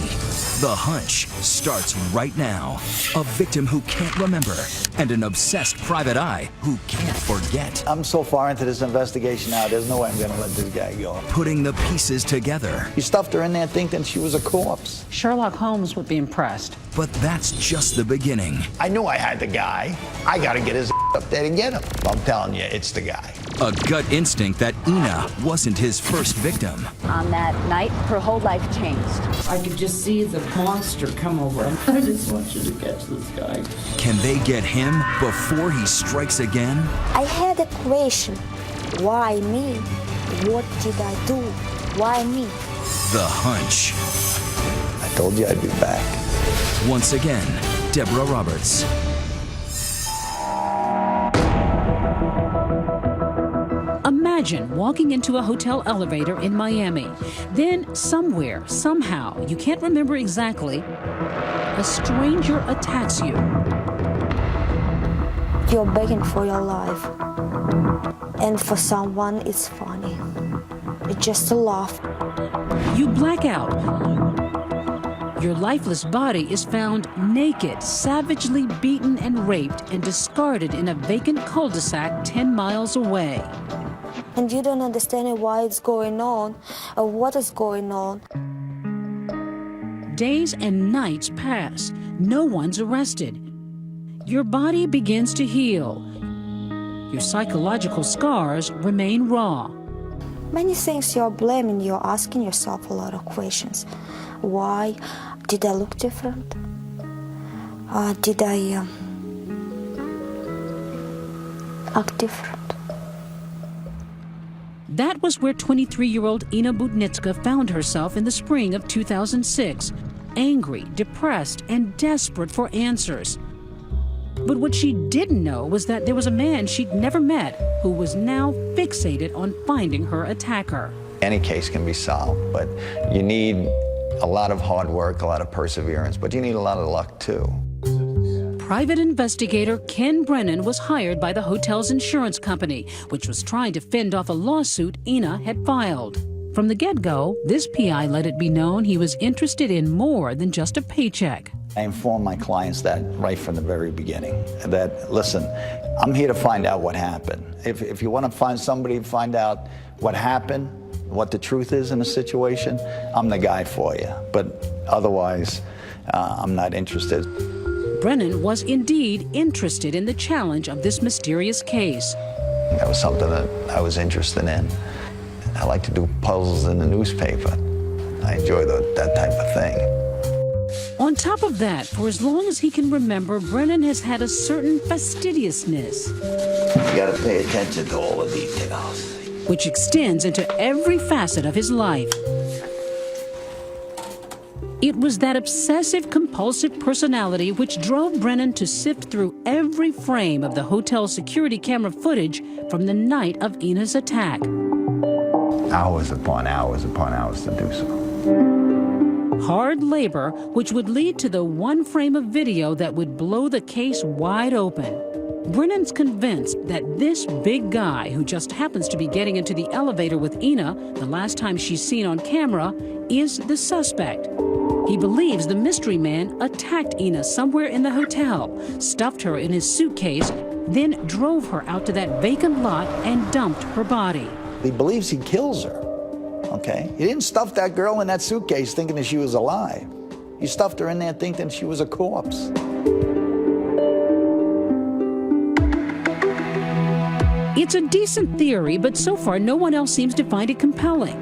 [SPEAKER 1] The Hunch starts right now. A victim who can't remember and an obsessed private eye who can't forget.
[SPEAKER 3] I'm so far into this investigation now, there's no way I'm going to let this guy go.
[SPEAKER 1] Putting the pieces together.
[SPEAKER 3] You stuffed her in there thinking she was a corpse.
[SPEAKER 7] Sherlock Holmes would be impressed.
[SPEAKER 1] But that's just the beginning.
[SPEAKER 3] I knew I had the guy. I got to get his up there to get him. I'm telling you, it's the guy.
[SPEAKER 1] A gut instinct that Ina wasn't his first victim.
[SPEAKER 18] On that night, her whole life changed.
[SPEAKER 19] I could just see the monster come over. I just want you to catch this guy.
[SPEAKER 1] Can they get him before he strikes again?
[SPEAKER 2] I had a question. Why me? What did I do? Why me?
[SPEAKER 1] The Hunch.
[SPEAKER 3] I told you I'd be back.
[SPEAKER 1] Once again, Deborah Roberts.
[SPEAKER 4] Imagine walking into a hotel elevator in Miami. Then somewhere, somehow, you can't remember exactly, a stranger attacks you.
[SPEAKER 2] You're begging for your life. And for someone, it's funny. It's just a laugh.
[SPEAKER 4] You black out. Your lifeless body is found naked, savagely beaten and raped, and discarded in a vacant cul-de-sac 10 miles away.
[SPEAKER 2] And you don't understand why it's going on, or what is going on.
[SPEAKER 4] Days and nights pass. No one's arrested. Your body begins to heal. Your psychological scars remain raw.
[SPEAKER 2] Many things you're blaming, you're asking yourself a lot of questions. Why? Did I look different? Did I act different?
[SPEAKER 4] That was where 23-year-old Ina Budnitska found herself in the spring of 2006, angry, depressed, and desperate for answers. But what she didn't know was that there was a man she'd never met who was now fixated on finding her attacker.
[SPEAKER 3] Any case can be solved, but you need a lot of hard work, a lot of perseverance, but you need a lot of luck too.
[SPEAKER 4] Private investigator Ken Brennan was hired by the hotel's insurance company, which was trying to fend off a lawsuit Ina had filed. From the get-go, this PI let it be known he was interested in more than just a paycheck.
[SPEAKER 3] I informed my clients that right from the very beginning, that, listen, I'm here to find out what happened. If you want to find somebody to find out what happened, what the truth is in a situation, I'm the guy for you. But otherwise, I'm not interested.
[SPEAKER 4] Brennan was indeed interested in the challenge of this mysterious case.
[SPEAKER 3] That was something that I was interested in. I like to do puzzles in the newspaper. I enjoy that type of thing.
[SPEAKER 4] On top of that, for as long as he can remember, Brennan has had a certain fastidiousness.
[SPEAKER 3] You gotta pay attention to all the details.
[SPEAKER 4] Which extends into every facet of his life. It was that obsessive-compulsive personality which drove Brennan to sift through every frame of the hotel security camera footage from the night of Ina's attack.
[SPEAKER 3] Hours upon hours to do so.
[SPEAKER 4] Hard labor, which would lead to the one frame of video that would blow the case wide open. Brennan's convinced that this big guy, who just happens to be getting into the elevator with Ina the last time she's seen on camera, is the suspect. He believes the mystery man attacked Ina somewhere in the hotel, stuffed her in his suitcase, then drove her out to that vacant lot and dumped her body.
[SPEAKER 3] He believes he kills her, okay? He didn't stuff that girl in that suitcase thinking that she was alive. He stuffed her in there thinking she was a corpse.
[SPEAKER 4] It's a decent theory, but so far no one else seems to find it compelling.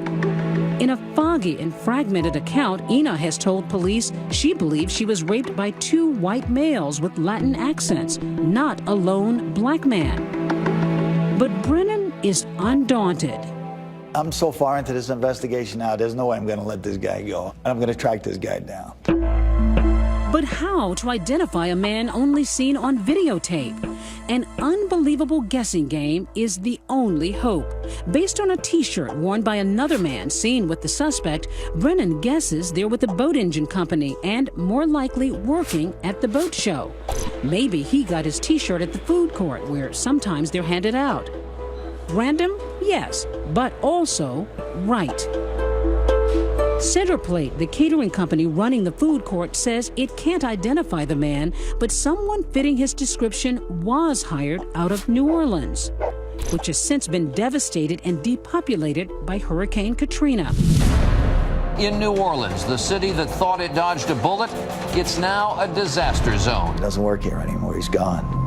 [SPEAKER 4] In a foggy and fragmented account, Ina has told police she believes she was raped by two white males with Latin accents, not a lone black man. But Brennan is undaunted.
[SPEAKER 3] I'm so far into this investigation now, there's no way I'm going to let this guy go. I'm going to track this guy down.
[SPEAKER 4] But how to identify a man only seen on videotape? An unbelievable guessing game is the only hope. Based on a t-shirt worn by another man seen with the suspect, Brennan guesses they're with the boat engine company and more likely working at the boat show. Maybe he got his t-shirt at the food court where sometimes they're handed out. Random? Yes, but also right. Centerplate, the catering company running the food court, says it can't identify the man, but someone fitting his description was hired out of New Orleans, which has since been devastated and depopulated by Hurricane Katrina.
[SPEAKER 16] In New Orleans, the city that thought it dodged a bullet, it's now a disaster zone.
[SPEAKER 3] He doesn't work here anymore. He's gone.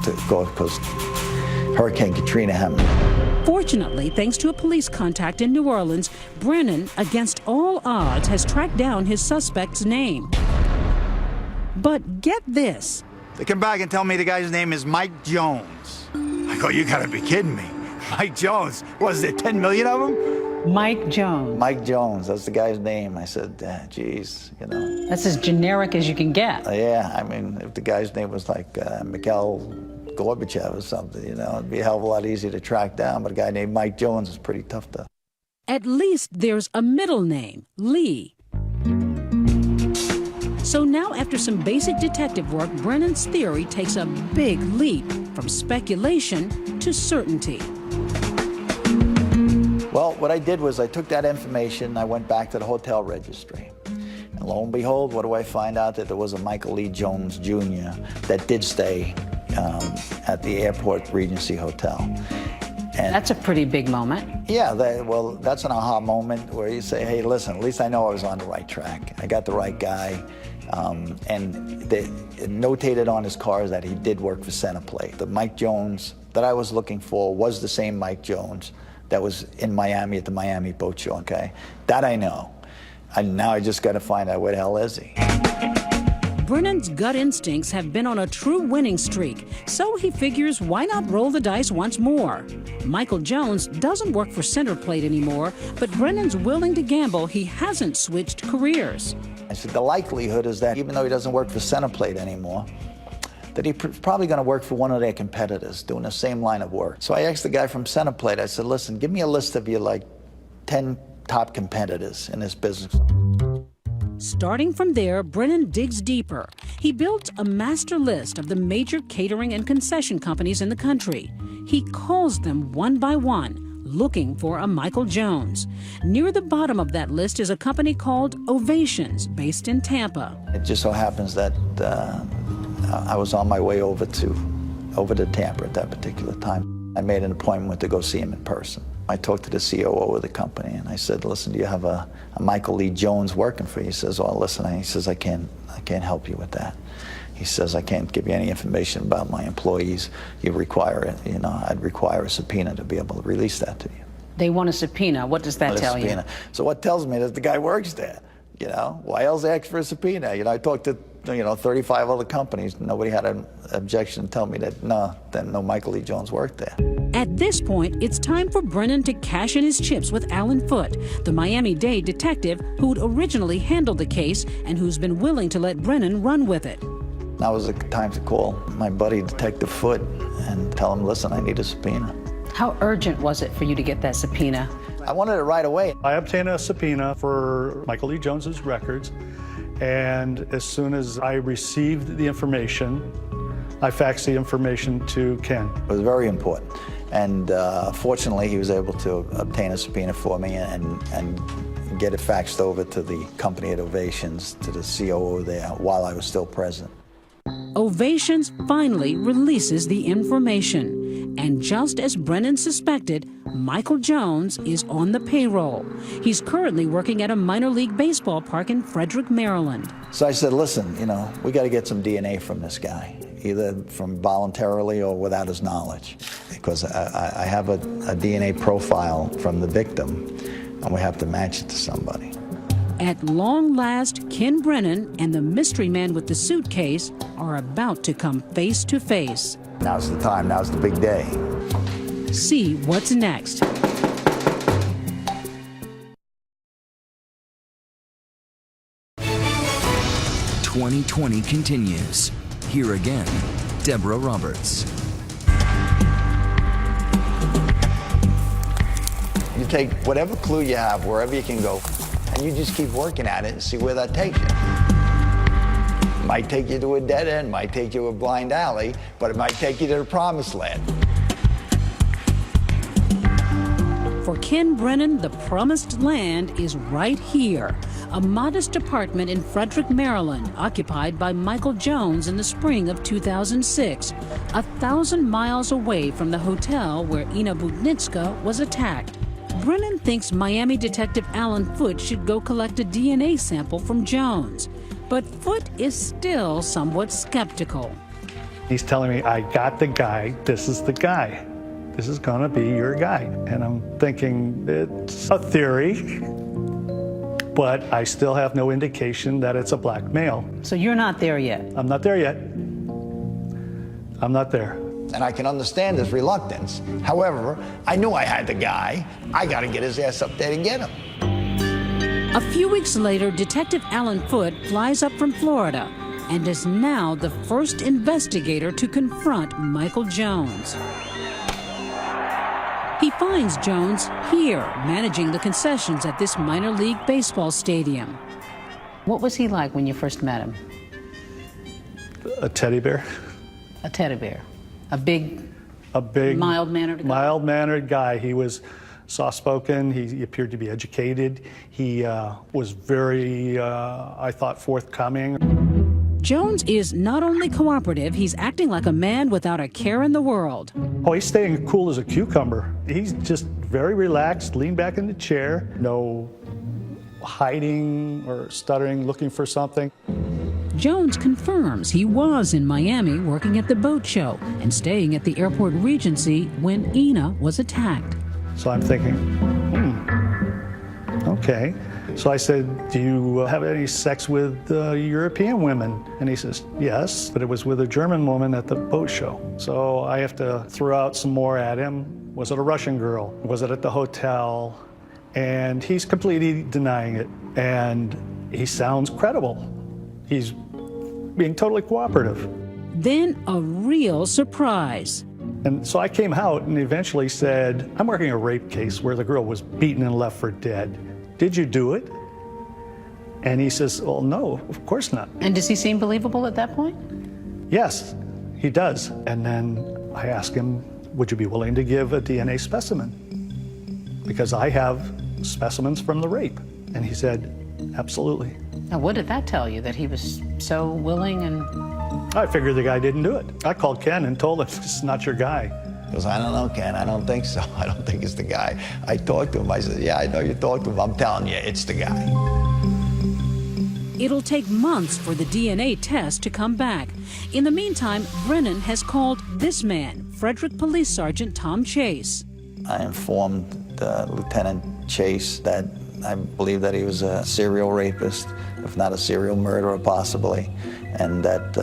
[SPEAKER 3] To go because Hurricane Katrina happened.
[SPEAKER 4] Fortunately, thanks to a police contact in New Orleans, Brennan, against all odds, has tracked down his suspect's name. But get this.
[SPEAKER 20] They come back and tell me the guy's name is Mike Jones. I go, you gotta be kidding me. Mike Jones. Was there 10 million of them?
[SPEAKER 7] Mike Jones.
[SPEAKER 3] Mike Jones, that's the guy's name. I said, geez,
[SPEAKER 7] That's as generic as you can get.
[SPEAKER 3] Yeah, I mean, if the guy's name was like Mikhail Gorbachev or something, it'd be a hell of a lot easier to track down, but a guy named Mike Jones is pretty tough to.
[SPEAKER 4] At least there's a middle name, Lee. So now, after some basic detective work, Brennan's theory takes a big leap from speculation to certainty.
[SPEAKER 3] Well, what I did was I took that information, I went back to the hotel registry. And lo and behold, what do I find out? That there was a Michael Lee Jones Jr. that did stay at the Airport Regency Hotel. And
[SPEAKER 7] that's a pretty big moment.
[SPEAKER 3] Yeah, that's an aha moment where you say, hey, listen, at least I know I was on the right track. I got the right guy. And they notated on his cars that he did work for Centerplate. The Mike Jones that I was looking for was the same Mike Jones that was in Miami at the Miami Boat Show, okay? That I know. And now I just got to find out where the hell is he.
[SPEAKER 4] Brennan's gut instincts have been on a true winning streak, so he figures why not roll the dice once more. Michael Jones doesn't work for Centerplate anymore, but Brennan's willing to gamble he hasn't switched careers.
[SPEAKER 3] I said the likelihood is that even though he doesn't work for Centerplate anymore, that he's probably going to work for one of their competitors doing the same line of work. So I asked the guy from Centerplate, I said, listen, give me a list of your 10 top competitors in this business.
[SPEAKER 4] Starting from there, Brennan digs deeper. He built a master list of the major catering and concession companies in the country. He calls them one by one, looking for a Michael Jones. Near the bottom of that list is a company called Ovations, based in Tampa.
[SPEAKER 3] It just so happens that I was on my way over to Tampa at that particular time. I made an appointment to go see him in person. I talked to the COO of the company and I said, listen, do you have a Michael Lee Jones working for you? He says, oh, listen, he says, I can't help you with that. He says, I can't give you any information about my employees. You require it, I'd require a subpoena to be able to release that to you.
[SPEAKER 7] They want a subpoena. What does that tell you?
[SPEAKER 3] So what tells me that the guy works there? Why else ask for a subpoena? I talked to 35 other companies. Nobody had an objection to tell me that no Michael Lee Jones worked there.
[SPEAKER 4] At this point, it's time for Brennan to cash in his chips with Alan Foote, the Miami-Dade detective who'd originally handled the case and who's been willing to let Brennan run with it.
[SPEAKER 3] Now was the time to call my buddy Detective Foote and tell him, listen, I need a subpoena.
[SPEAKER 7] How urgent was it for you to get that subpoena?
[SPEAKER 3] I wanted it right away.
[SPEAKER 5] I obtained a subpoena for Michael Lee Jones's records, and as soon as I received the information, I faxed the information to Ken.
[SPEAKER 3] It was very important, and fortunately he was able to obtain a subpoena for me and get it faxed over to the company at Ovations, to the COO there, while I was still present.
[SPEAKER 4] Ovations finally releases the information. And just as Brennan suspected, Michael Jones is on the payroll. He's currently working at a minor league baseball park in Frederick, Maryland.
[SPEAKER 3] So I said, listen, we got to get some DNA from this guy, either from voluntarily or without his knowledge, because I have a DNA profile from the victim, and we have to match it to somebody.
[SPEAKER 4] At long last, Ken Brennan and the mystery man with the suitcase are about to come face to face.
[SPEAKER 3] Now's the time, now's the big day.
[SPEAKER 4] See what's next.
[SPEAKER 1] 2020 continues. Here again, Deborah Roberts.
[SPEAKER 3] You take whatever clue you have, wherever you can go, and you just keep working at it and see where that takes you. It might take you to a dead end, might take you to a blind alley, but it might take you to the promised land.
[SPEAKER 4] For Ken Brennan, the promised land is right here. A modest apartment in Frederick, Maryland, occupied by Michael Jones in the spring of 2006, 1,000 miles away from the hotel where Ina Budnitska was attacked. Brennan thinks Miami detective Alan Foote should go collect a DNA sample from Jones. But Foote is still somewhat skeptical.
[SPEAKER 5] He's telling me, I got the guy, this is the guy. This is gonna be your guy. And I'm thinking, it's a theory, but I still have no indication that it's a black male.
[SPEAKER 7] So you're not there yet?
[SPEAKER 5] I'm not there yet. I'm not there.
[SPEAKER 3] And I can understand his reluctance. However, I knew I had the guy. I gotta get his ass up there to get him.
[SPEAKER 4] A few weeks later, Detective Alan Foote flies up from Florida and is now the first investigator to confront Michael Jones. He finds Jones here, managing the concessions at this minor league baseball stadium.
[SPEAKER 7] What was he like when you first met him?
[SPEAKER 5] A teddy bear.
[SPEAKER 7] A teddy bear. A big, mild-mannered guy?
[SPEAKER 5] Mild-mannered guy. He was soft-spoken. He appeared to be educated. He was very, I thought, forthcoming.
[SPEAKER 4] Jones is not only cooperative, he's acting like a man without a care in the world.
[SPEAKER 5] Oh, he's staying cool as a cucumber. He's just very relaxed, leaned back in the chair, no hiding or stuttering, looking for something.
[SPEAKER 4] Jones confirms he was in Miami working at the boat show and staying at the airport Regency when Ina was attacked.
[SPEAKER 5] So I'm thinking, okay. So I said, do you have any sex with European women? And he says, yes, but it was with a German woman at the boat show. So I have to throw out some more at him. Was it a Russian girl? Was it at the hotel? And he's completely denying it. And he sounds credible. He's being totally cooperative.
[SPEAKER 4] Then a real surprise.
[SPEAKER 5] And so I came out and eventually said, I'm working a rape case where the girl was beaten and left for dead. Did you do it? And he says, well, no, of course not.
[SPEAKER 7] And does he seem believable at that point?
[SPEAKER 5] Yes, he does. And then I asked him, would you be willing to give a DNA specimen? Because I have specimens from the rape. And he said, absolutely.
[SPEAKER 7] Now, what did that tell you, that he was so willing and...
[SPEAKER 5] I figured the guy didn't do it. I called Ken and told him, this is not your guy.
[SPEAKER 3] He goes, I don't know, Ken, I don't think so. I don't think it's the guy. I talked to him, I said, yeah, I know you talked to him. I'm telling you, it's the guy.
[SPEAKER 4] It'll take months for the DNA test to come back. In the meantime, Brennan has called this man, Frederick Police Sergeant Tom Chase.
[SPEAKER 3] I informed Lieutenant Chase that I believe that he was a serial rapist, if not a serial murderer possibly, and that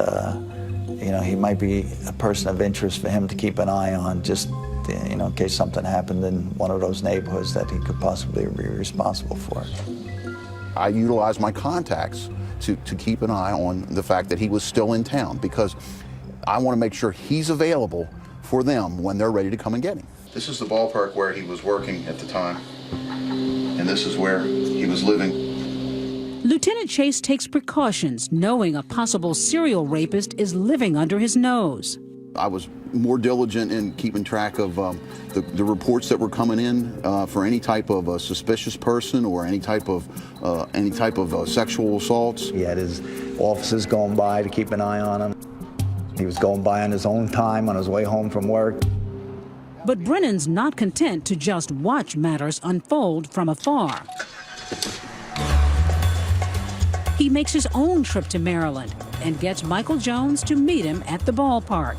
[SPEAKER 3] he might be a person of interest for him to keep an eye on, just in case something happened in one of those neighborhoods that he could possibly be responsible for.
[SPEAKER 21] I utilized my contacts to keep an eye on the fact that he was still in town, because I want to make sure he's available for them when they're ready to come and get him.
[SPEAKER 22] This is the ballpark where he was working at the time, and this is where he was living.
[SPEAKER 4] Lieutenant Chase takes precautions, knowing a possible serial rapist is living under his nose.
[SPEAKER 21] I was more diligent in keeping track of the reports that were coming in for any type of a suspicious person or any type of sexual assaults.
[SPEAKER 3] He had his officers going by to keep an eye on him. He was going by on his own time on his way home from work.
[SPEAKER 4] But Brennan's not content to just watch matters unfold from afar. He makes his own trip to Maryland and gets Michael Jones to meet him at the ballpark.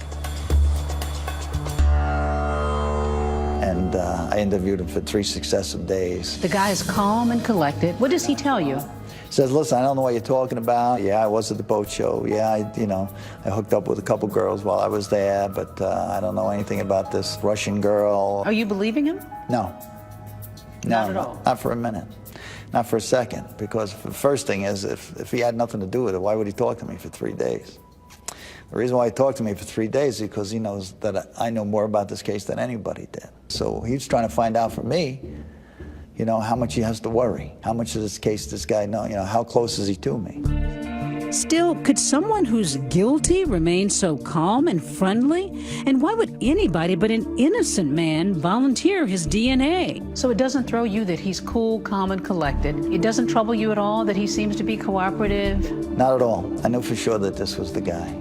[SPEAKER 3] And I interviewed him for 3 successive days.
[SPEAKER 7] The guy is calm and collected. What does he tell you?
[SPEAKER 3] He says, listen, I don't know what you're talking about. Yeah, I was at the boat show. Yeah, I hooked up with a couple girls while I was there, but I don't know anything about this Russian girl.
[SPEAKER 7] Are you believing him?
[SPEAKER 3] No.
[SPEAKER 7] Not at all?
[SPEAKER 3] Not for a minute. Not for a second, because the first thing is, if he had nothing to do with it, why would he talk to me for 3 days? The reason why he talked to me for 3 days is because he knows that I know more about this case than anybody did. So he's trying to find out from me, you know, how much he has to worry. How much of this case does this guy know? You know, how close is he to me?
[SPEAKER 4] Still, could someone who's guilty remain so calm and friendly? And why would anybody but an innocent man volunteer his DNA?
[SPEAKER 7] So it doesn't throw you that he's cool, calm, and collected? It doesn't trouble you at all that he seems to be cooperative?
[SPEAKER 3] Not at all. I knew for sure that this was the guy.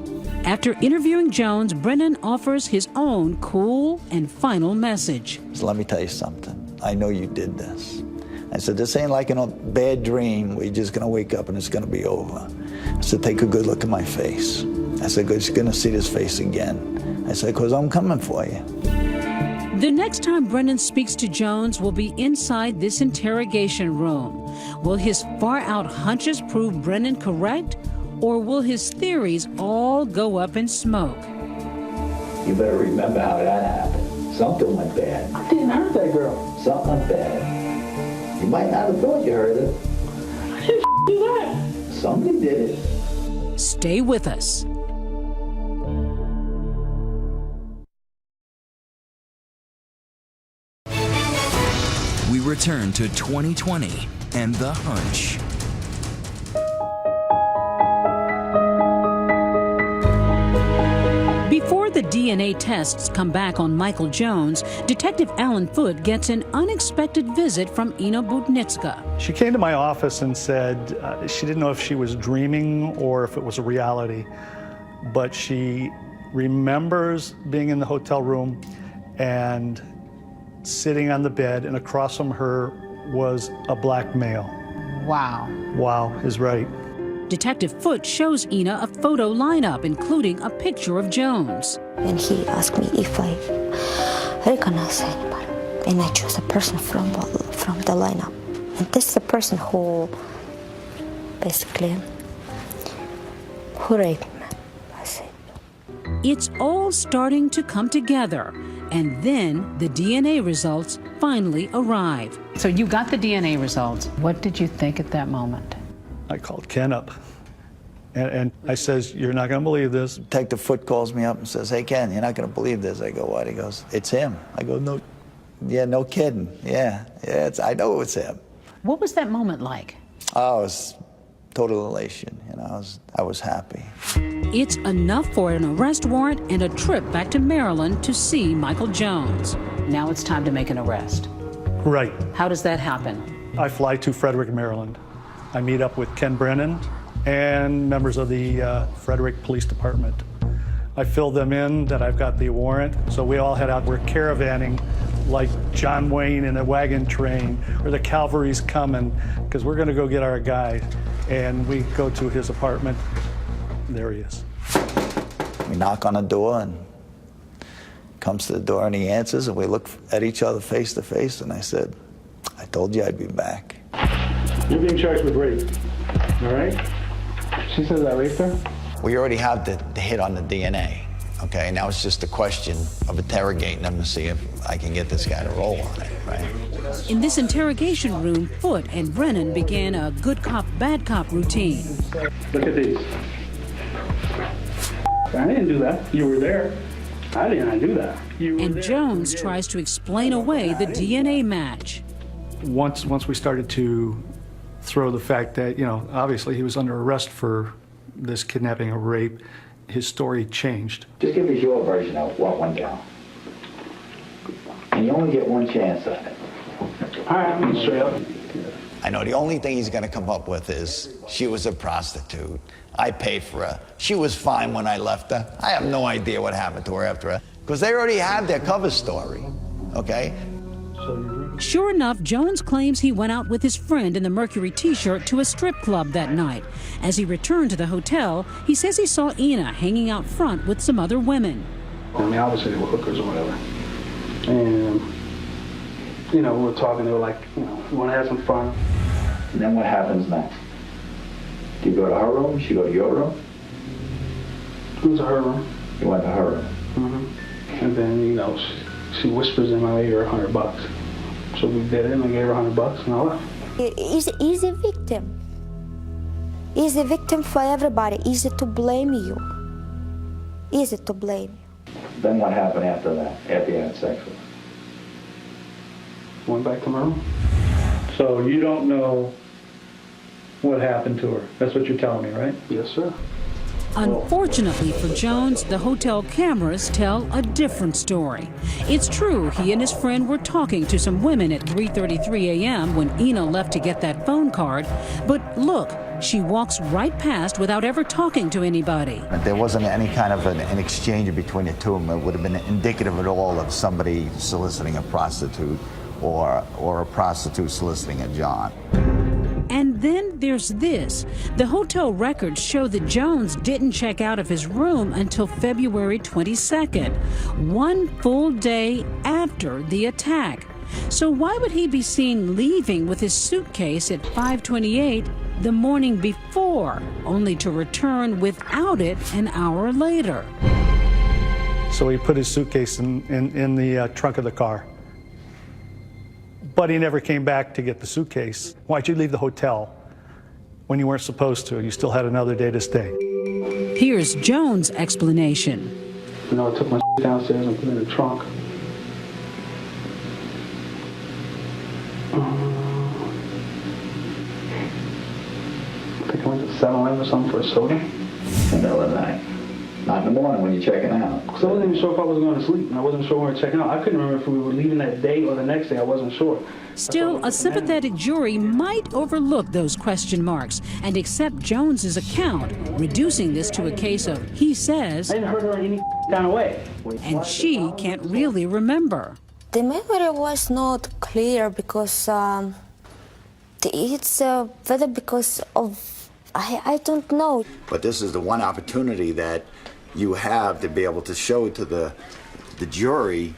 [SPEAKER 4] After interviewing Jones, Brennan offers his own cool and final message.
[SPEAKER 3] So let me tell you something. I know you did this. I said, this ain't like in a bad dream where you're just going to wake up and it's going to be over. I said, take a good look at my face. I said, you're going to see this face again. I said, because I'm coming for you.
[SPEAKER 4] The next time Brennan speaks to Jones will be inside this interrogation room. Will his far-out hunches prove Brennan correct? Or will his theories all go up in smoke?
[SPEAKER 6] You better remember how that happened. Something went bad.
[SPEAKER 19] I didn't hurt that girl.
[SPEAKER 6] Something went bad. You might not have thought you heard it.
[SPEAKER 19] I didn't do that.
[SPEAKER 6] Somebody did it.
[SPEAKER 4] Stay with us.
[SPEAKER 1] We return to 2020 and the Hunch.
[SPEAKER 4] Before the DNA tests come back on Michael Jones, Detective Alan Foote gets an unexpected visit from Ina Budnitska.
[SPEAKER 5] She came to my office and said she didn't know if she was dreaming or if it was a reality, but she remembers being in the hotel room and sitting on the bed, and across from her was a black male.
[SPEAKER 7] Wow.
[SPEAKER 5] Wow is right.
[SPEAKER 4] Detective Foote shows Ina a photo lineup, including a picture of Jones.
[SPEAKER 2] And he asked me if I recognize anybody. And I chose a person from the lineup. And this is the person who basically raped me. I said.
[SPEAKER 4] It's all starting to come together. And then the DNA results finally arrive.
[SPEAKER 7] So you got the DNA results. What did you think at that moment?
[SPEAKER 5] I called Ken up, and I says, you're not going to believe this.
[SPEAKER 3] Detective Foote calls me up and says, hey, Ken, you're not going to believe this. I go, what? He goes, it's him. I go, no, yeah, no kidding. Yeah, I know it's him.
[SPEAKER 7] What was that moment like?
[SPEAKER 3] Oh, it was total elation. You know, I was happy.
[SPEAKER 4] It's enough for an arrest warrant and a trip back to Maryland to see Michael Jones.
[SPEAKER 7] Now it's time to make an arrest.
[SPEAKER 5] Right.
[SPEAKER 7] How does that happen?
[SPEAKER 5] I fly to Frederick, Maryland. I meet up with Ken Brennan and members of the Frederick Police Department. I fill them in that I've got the warrant, so we all head out. We're caravanning like John Wayne in a wagon train, or the cavalry's coming, because we're going to go get our guy. And we go to his apartment. There he is.
[SPEAKER 3] We knock on the door, and comes to the door, and he answers, and we look at each other face to face, and I said, I told you I'd be back.
[SPEAKER 8] You're being charged with rape, all right? She says I raped her?
[SPEAKER 3] We already have the hit on the DNA, okay? Now it's just a question of interrogating them to see if I can get this guy to roll on it, right?
[SPEAKER 4] In this interrogation room, Foote and Brennan began a good cop, bad cop routine.
[SPEAKER 8] Look at these. I didn't do that. You were there. I didn't do that.
[SPEAKER 4] And Jones tries to explain away the DNA match.
[SPEAKER 5] Once we started to throw the fact that, you know, obviously he was under arrest for this kidnapping or rape, his story changed.
[SPEAKER 6] Just give us your version of what went down. And you only get one chance at it.
[SPEAKER 8] All right, I'm straight up.
[SPEAKER 3] I know the only thing he's going to come up with is she was a prostitute. I paid for her. She was fine when I left her. I have no idea what happened to her after her, because they already have their cover story, okay?
[SPEAKER 4] Sure enough, Jones claims he went out with his friend in the Mercury t-shirt to a strip club that night. As he returned to the hotel, he says he saw Ina hanging out front with some other women.
[SPEAKER 8] I mean, obviously they were hookers or whatever. And, you know, we were talking, they were like, you know, we want to have some fun.
[SPEAKER 6] And then what happens next? Do you go to her room? She go to your room?
[SPEAKER 8] It was her room.
[SPEAKER 6] You went to her room?
[SPEAKER 8] Mm-hmm. And then, you know, she whispers in my ear $100. So we did it, and I gave her $100, and I left.
[SPEAKER 2] He's a victim. He's a victim for everybody. Easy to blame you. Easy to blame you.
[SPEAKER 6] Then what happened after that, after you had sex with her?
[SPEAKER 8] Went back to my room.
[SPEAKER 5] So you don't know what happened to her. That's what you're telling me, right?
[SPEAKER 8] Yes, sir.
[SPEAKER 4] Unfortunately for Jones, the hotel cameras tell a different story. It's true he and his friend were talking to some women at 3:33 a.m. when Ina left to get that phone card. But look, she walks right past without ever talking to anybody.
[SPEAKER 3] There wasn't any kind of an exchange between the two of them. It would have been indicative at all of somebody soliciting a prostitute or a prostitute soliciting a John.
[SPEAKER 4] And then there's this. The hotel records show that Jones didn't check out of his room until February 22nd, one full day after the attack. So why would he be seen leaving with his suitcase at 5:28 the morning before, only to return without it an hour later?
[SPEAKER 5] So he put his suitcase in the trunk of the car. But he never came back to get the suitcase. Why'd you leave the hotel when you weren't supposed to? You still had another day to stay.
[SPEAKER 4] Here's Jones' explanation.
[SPEAKER 8] You know, I took my downstairs and put it in the trunk. I think I went to 7-Eleven or something for a soda.
[SPEAKER 6] In the middle of the night. Not in the morning when you're checking out.
[SPEAKER 8] Because I wasn't even sure if I was going to sleep, and I wasn't sure when we were checking out. I couldn't remember if we were leaving that day or the next day. I wasn't sure.
[SPEAKER 4] Still, a sympathetic jury might overlook those question marks and accept Jones's account, reducing this to a case of he says,
[SPEAKER 8] I didn't hurt her in any kind of way.
[SPEAKER 4] And she can't really remember.
[SPEAKER 2] The memory was not clear because it's whether because of I don't know.
[SPEAKER 3] But this is the one opportunity that you have to be able to show to the jury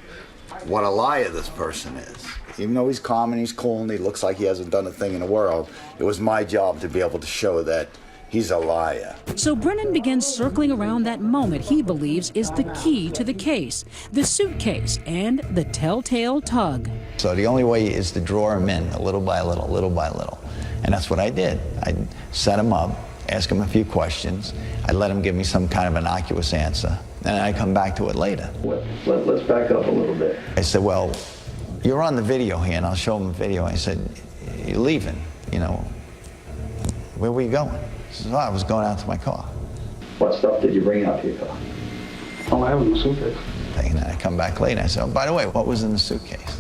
[SPEAKER 3] what a liar this person is. Even though he's calm and he's cool and he looks like he hasn't done a thing in the world, it was my job to be able to show that he's a liar.
[SPEAKER 4] So Brennan begins circling around that moment he believes is the key to the case, the suitcase and the telltale tug.
[SPEAKER 3] So the only way is to draw him in little by little, little by little. And that's what I did. I set him up, ask him a few questions. I let him give me some kind of innocuous answer. And I come back to it later.
[SPEAKER 6] Let's back up a little bit.
[SPEAKER 3] I said, well, you're on the video here, and I'll show him the video. I said, you're leaving, you know. Where were you going? He says, oh, I was going out to my car.
[SPEAKER 6] What stuff did you bring out to your car?
[SPEAKER 8] All I have was my suitcase.
[SPEAKER 3] And then I come back later, and I said, oh, by the way, what was in the suitcase?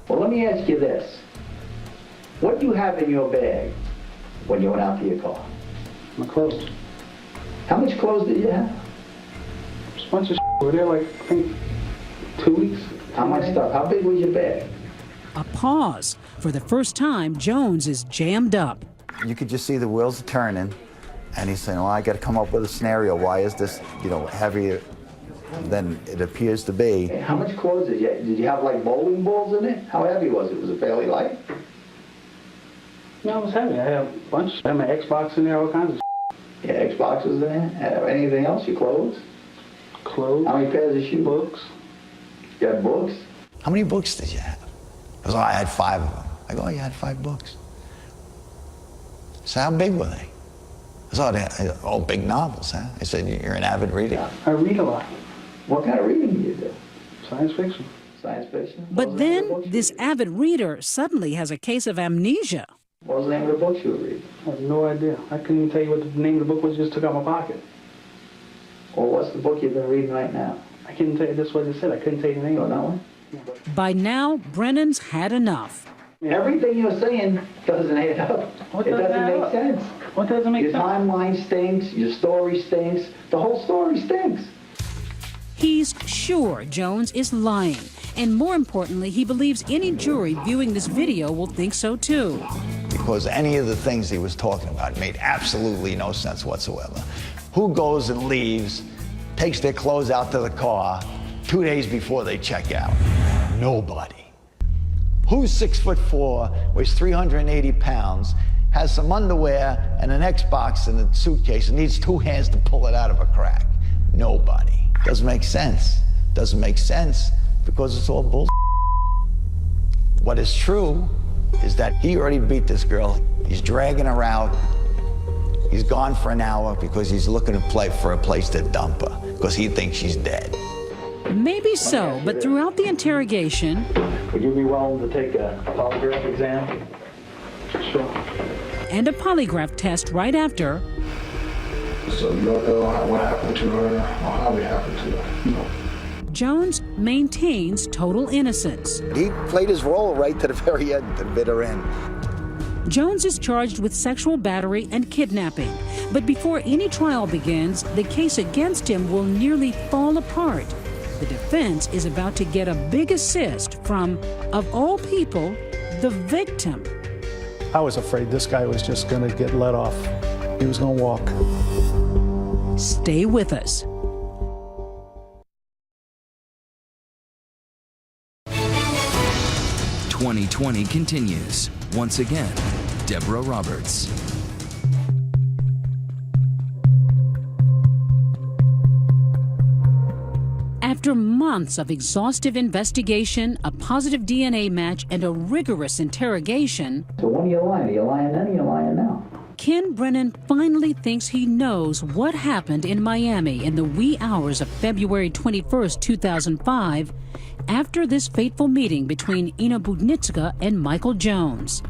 [SPEAKER 6] Well, let me ask you this. What do you have in your bag when you went out to your car?
[SPEAKER 8] My clothes.
[SPEAKER 6] How much clothes did you have?
[SPEAKER 8] Just a bunch of We're there like, I think, 2 weeks.
[SPEAKER 6] How much stuff? How big was your bag?
[SPEAKER 4] A pause. For the first time, Jones is jammed up.
[SPEAKER 3] You could just see the wheels turning, and he's saying, well, I got to come up with a scenario. Why is this, you know, heavier than it appears to be?
[SPEAKER 6] How much clothes did you have? Did you have like bowling balls in it? How heavy was it? Was it fairly light?
[SPEAKER 8] No, it was heavy. I had a bunch. I had my Xbox in there, all kinds of
[SPEAKER 6] Yeah, Xbox was there. Anything else? Your clothes?
[SPEAKER 8] Clothes.
[SPEAKER 6] How many pairs of shoes? Books. You had books?
[SPEAKER 3] How many books did you have? He goes, oh, I had 5 of them. I go, oh, you had 5 books. So how big were they? I said, oh, big novels, huh? I said, you're an avid reader?
[SPEAKER 8] I read a lot.
[SPEAKER 6] What kind of reading do you do?
[SPEAKER 8] Science fiction.
[SPEAKER 6] Science fiction?
[SPEAKER 4] But then this avid reader suddenly has a case of amnesia.
[SPEAKER 6] What was the name of the books you were reading?
[SPEAKER 8] I have no idea. I couldn't even tell you what the name of the book was. Just took out my pocket.
[SPEAKER 6] Well, what's the book you've been reading right now?
[SPEAKER 8] I couldn't tell you. This was what it said. I couldn't tell you the name of that one.
[SPEAKER 4] By now, Brennan's had enough.
[SPEAKER 6] Everything you're saying doesn't add up. It doesn't make sense.
[SPEAKER 8] What doesn't make sense?
[SPEAKER 6] Your timeline stinks. Your story stinks. The whole story stinks.
[SPEAKER 4] He's sure Jones is lying. And more importantly, he believes any jury viewing this video will think so too.
[SPEAKER 3] Because any of the things he was talking about made absolutely no sense whatsoever. Who goes and leaves, takes their clothes out to the car 2 days before they check out? Nobody. Who's 6'4", weighs 380 pounds, has some underwear and an Xbox in the suitcase and needs 2 hands to pull it out of a crack? Nobody. Doesn't make sense. Doesn't make sense because it's all bull. What is true is that he already beat this girl. He's dragging her out. He's gone for an hour because he's looking to play for a place to dump her because he thinks she's dead.
[SPEAKER 4] Maybe so, but throughout the interrogation...
[SPEAKER 8] Would you be willing to take a polygraph exam? Sure.
[SPEAKER 4] And a polygraph test right after...
[SPEAKER 8] So you don't know what happened to her or how it happened to her? No.
[SPEAKER 4] Jones maintains total innocence.
[SPEAKER 3] He played his role right to the very end, the bitter end.
[SPEAKER 4] Jones is charged with sexual battery and kidnapping. But before any trial begins, the case against him will nearly fall apart. The defense is about to get a big assist from, of all people, the victim.
[SPEAKER 5] I was afraid this guy was just going to get let off. He was going to walk.
[SPEAKER 4] Stay with us.
[SPEAKER 1] "2020 continues. Once again, Deborah Roberts.
[SPEAKER 4] After months of exhaustive investigation, a positive DNA match, and a rigorous interrogation...
[SPEAKER 6] So when are you lying? Are you lying then or are you lying now?
[SPEAKER 4] Ken Brennan finally thinks he knows what happened in Miami in the wee hours of February 21st, 2005, after this fateful meeting between Ina Budnitska and Michael Jones.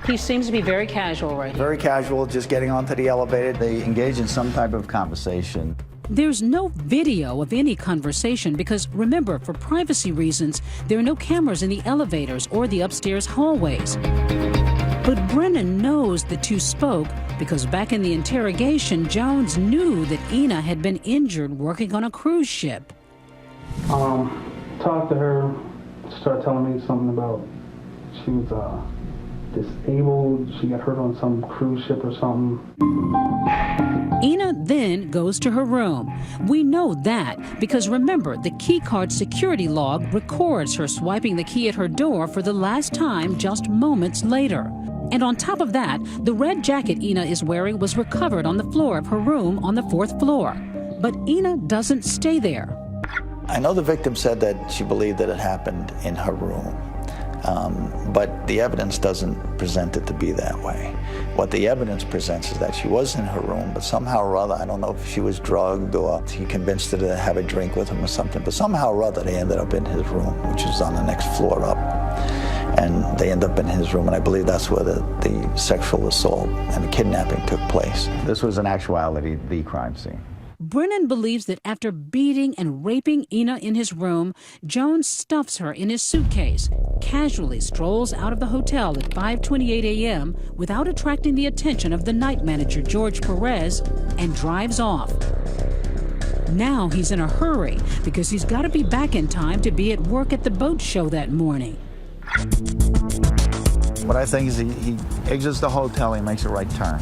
[SPEAKER 7] He seems to be very casual right here.
[SPEAKER 3] Very casual, just getting onto the elevator. They engage in some type of conversation.
[SPEAKER 4] There's no video of any conversation because, remember, for privacy reasons, there are no cameras in the elevators or the upstairs hallways. But Brennan knows the two spoke because back in the interrogation, Jones knew that Ina had been injured working on a cruise ship.
[SPEAKER 8] Talked to her, started telling me something about she was disabled, she got hurt on some cruise ship or something.
[SPEAKER 4] Ina then goes to her room. We know that because remember, the keycard security log records her swiping the key at her door for the last time just moments later. And on top of that, the red jacket Ina is wearing was recovered on the floor of her room on the 4th floor. But Ina doesn't stay there.
[SPEAKER 3] I know the victim said that she believed that it happened in her room. But the evidence doesn't present it to be that way. What the evidence presents is that she was in her room, but somehow or other, I don't know if she was drugged or he convinced her to have a drink with him or something, but somehow or other they ended up in his room, which is on the next floor up. And they end up in his room, and I believe that's where the sexual assault and the kidnapping took place. This was in actuality the crime scene.
[SPEAKER 4] Brennan believes that after beating and raping Ina in his room, Jones stuffs her in his suitcase, casually strolls out of the hotel at 5:28 a.m. without attracting the attention of the night manager, George Perez, and drives off. Now he's in a hurry because he's got to be back in time to be at work at the boat show that morning.
[SPEAKER 3] What I think is he exits the hotel, he makes a right turn.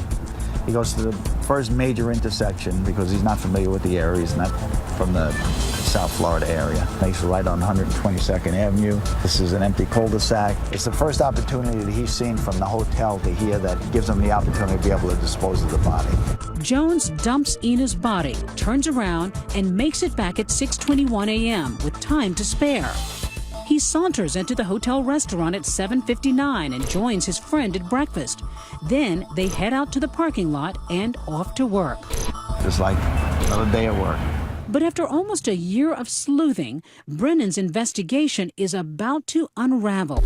[SPEAKER 3] He goes to the first major intersection because he's not familiar with the area. He's not from the South Florida area. Makes a right on 122nd Avenue. This is an empty cul-de-sac. It's the first opportunity that he's seen from the hotel to hear that gives him the opportunity to be able to dispose of the body.
[SPEAKER 4] Jones dumps Ina's body, turns around, and makes it back at 6:21 a.m. with time to spare. He saunters into the hotel restaurant at 7:59 and joins his friend at breakfast. Then they head out to the parking lot and off to work.
[SPEAKER 3] Just like another day at work.
[SPEAKER 4] But after almost a year of sleuthing, Brennan's investigation is about to unravel.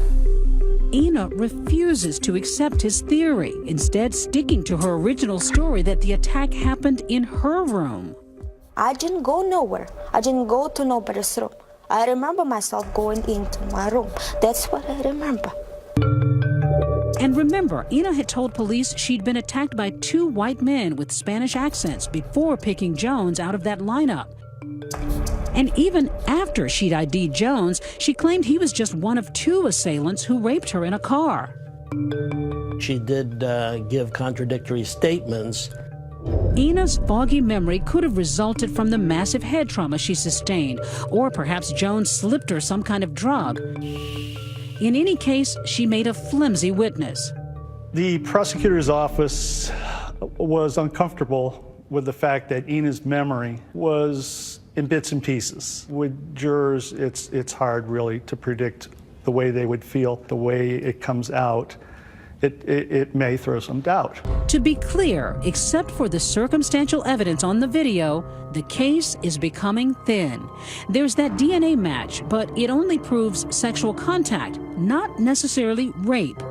[SPEAKER 4] Ina refuses to accept his theory, instead sticking to her original story that the attack happened in her room.
[SPEAKER 2] I didn't go nowhere. I didn't go to nobody's room. I remember myself going into my room. That's what I remember.
[SPEAKER 4] And remember, Ina had told police she'd been attacked by 2 white men with Spanish accents before picking Jones out of that lineup. And even after she'd ID'd Jones, she claimed he was just one of 2 assailants who raped her in a car.
[SPEAKER 9] She did give contradictory statements.
[SPEAKER 4] Ina's foggy memory could have resulted from the massive head trauma she sustained, or perhaps Jones slipped her some kind of drug. In any case, she made a flimsy witness.
[SPEAKER 5] The prosecutor's office was uncomfortable with the fact that Ina's memory was in bits and pieces. With jurors, it's hard really to predict the way they would feel, the way it comes out, it may throw some doubt.
[SPEAKER 4] To be clear, except for the circumstantial evidence on the video, the case is becoming thin. There's that DNA match, but it only proves sexual contact, not necessarily rape.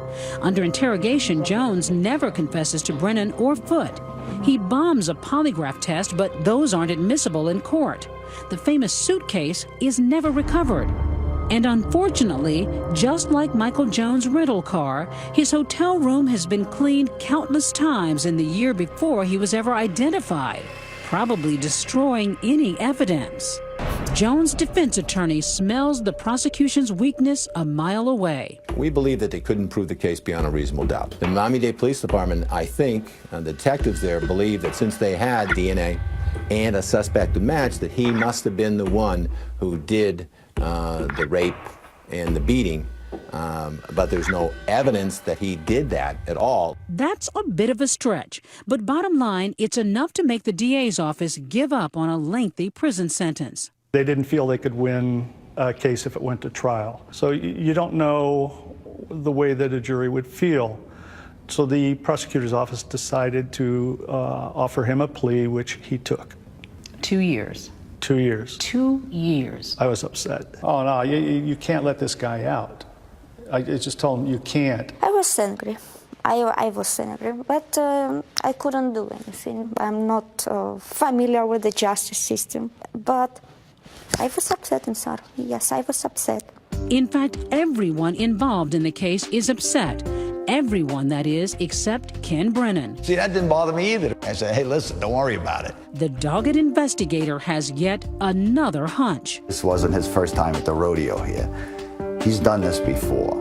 [SPEAKER 4] Under interrogation, Jones never confesses to Brennan or Foote. He bombs a polygraph test, but those aren't admissible in court. The famous suitcase is never recovered. And unfortunately, just like Michael Jones' rental car, his hotel room has been cleaned countless times in the year before he was ever identified, probably destroying any evidence. Jones' defense attorney smells the prosecution's weakness a mile away.
[SPEAKER 11] We believe that they couldn't prove the case beyond a reasonable doubt. The Miami-Dade Police Department, I think, the detectives there believe that since they had DNA and a suspect to match, that he must have been the one who did the rape and the beating, but there's no evidence that he did that at all.
[SPEAKER 4] That's a bit of a stretch, but bottom line, it's enough to make the DA's office give up on a lengthy prison sentence.
[SPEAKER 5] They didn't feel they could win a case if it went to trial. So you don't know the way that a jury would feel. So the prosecutor's office decided to offer him a plea, which he took.
[SPEAKER 7] 2 years.
[SPEAKER 5] 2 years.
[SPEAKER 7] 2 years.
[SPEAKER 5] I was upset. Oh, no, you can't let this guy out. I just told him, you can't.
[SPEAKER 2] I was angry. I was angry, but I couldn't do anything. I'm not familiar with the justice system, but I was upset inside. Yes, I was upset.
[SPEAKER 4] In fact, everyone involved in the case is upset. Everyone, that is, except Ken Brennan.
[SPEAKER 3] See, that didn't bother me either. I said, hey, listen, don't worry about it.
[SPEAKER 4] The dogged investigator has yet another hunch.
[SPEAKER 3] This wasn't his first time at the rodeo here. He's done this before.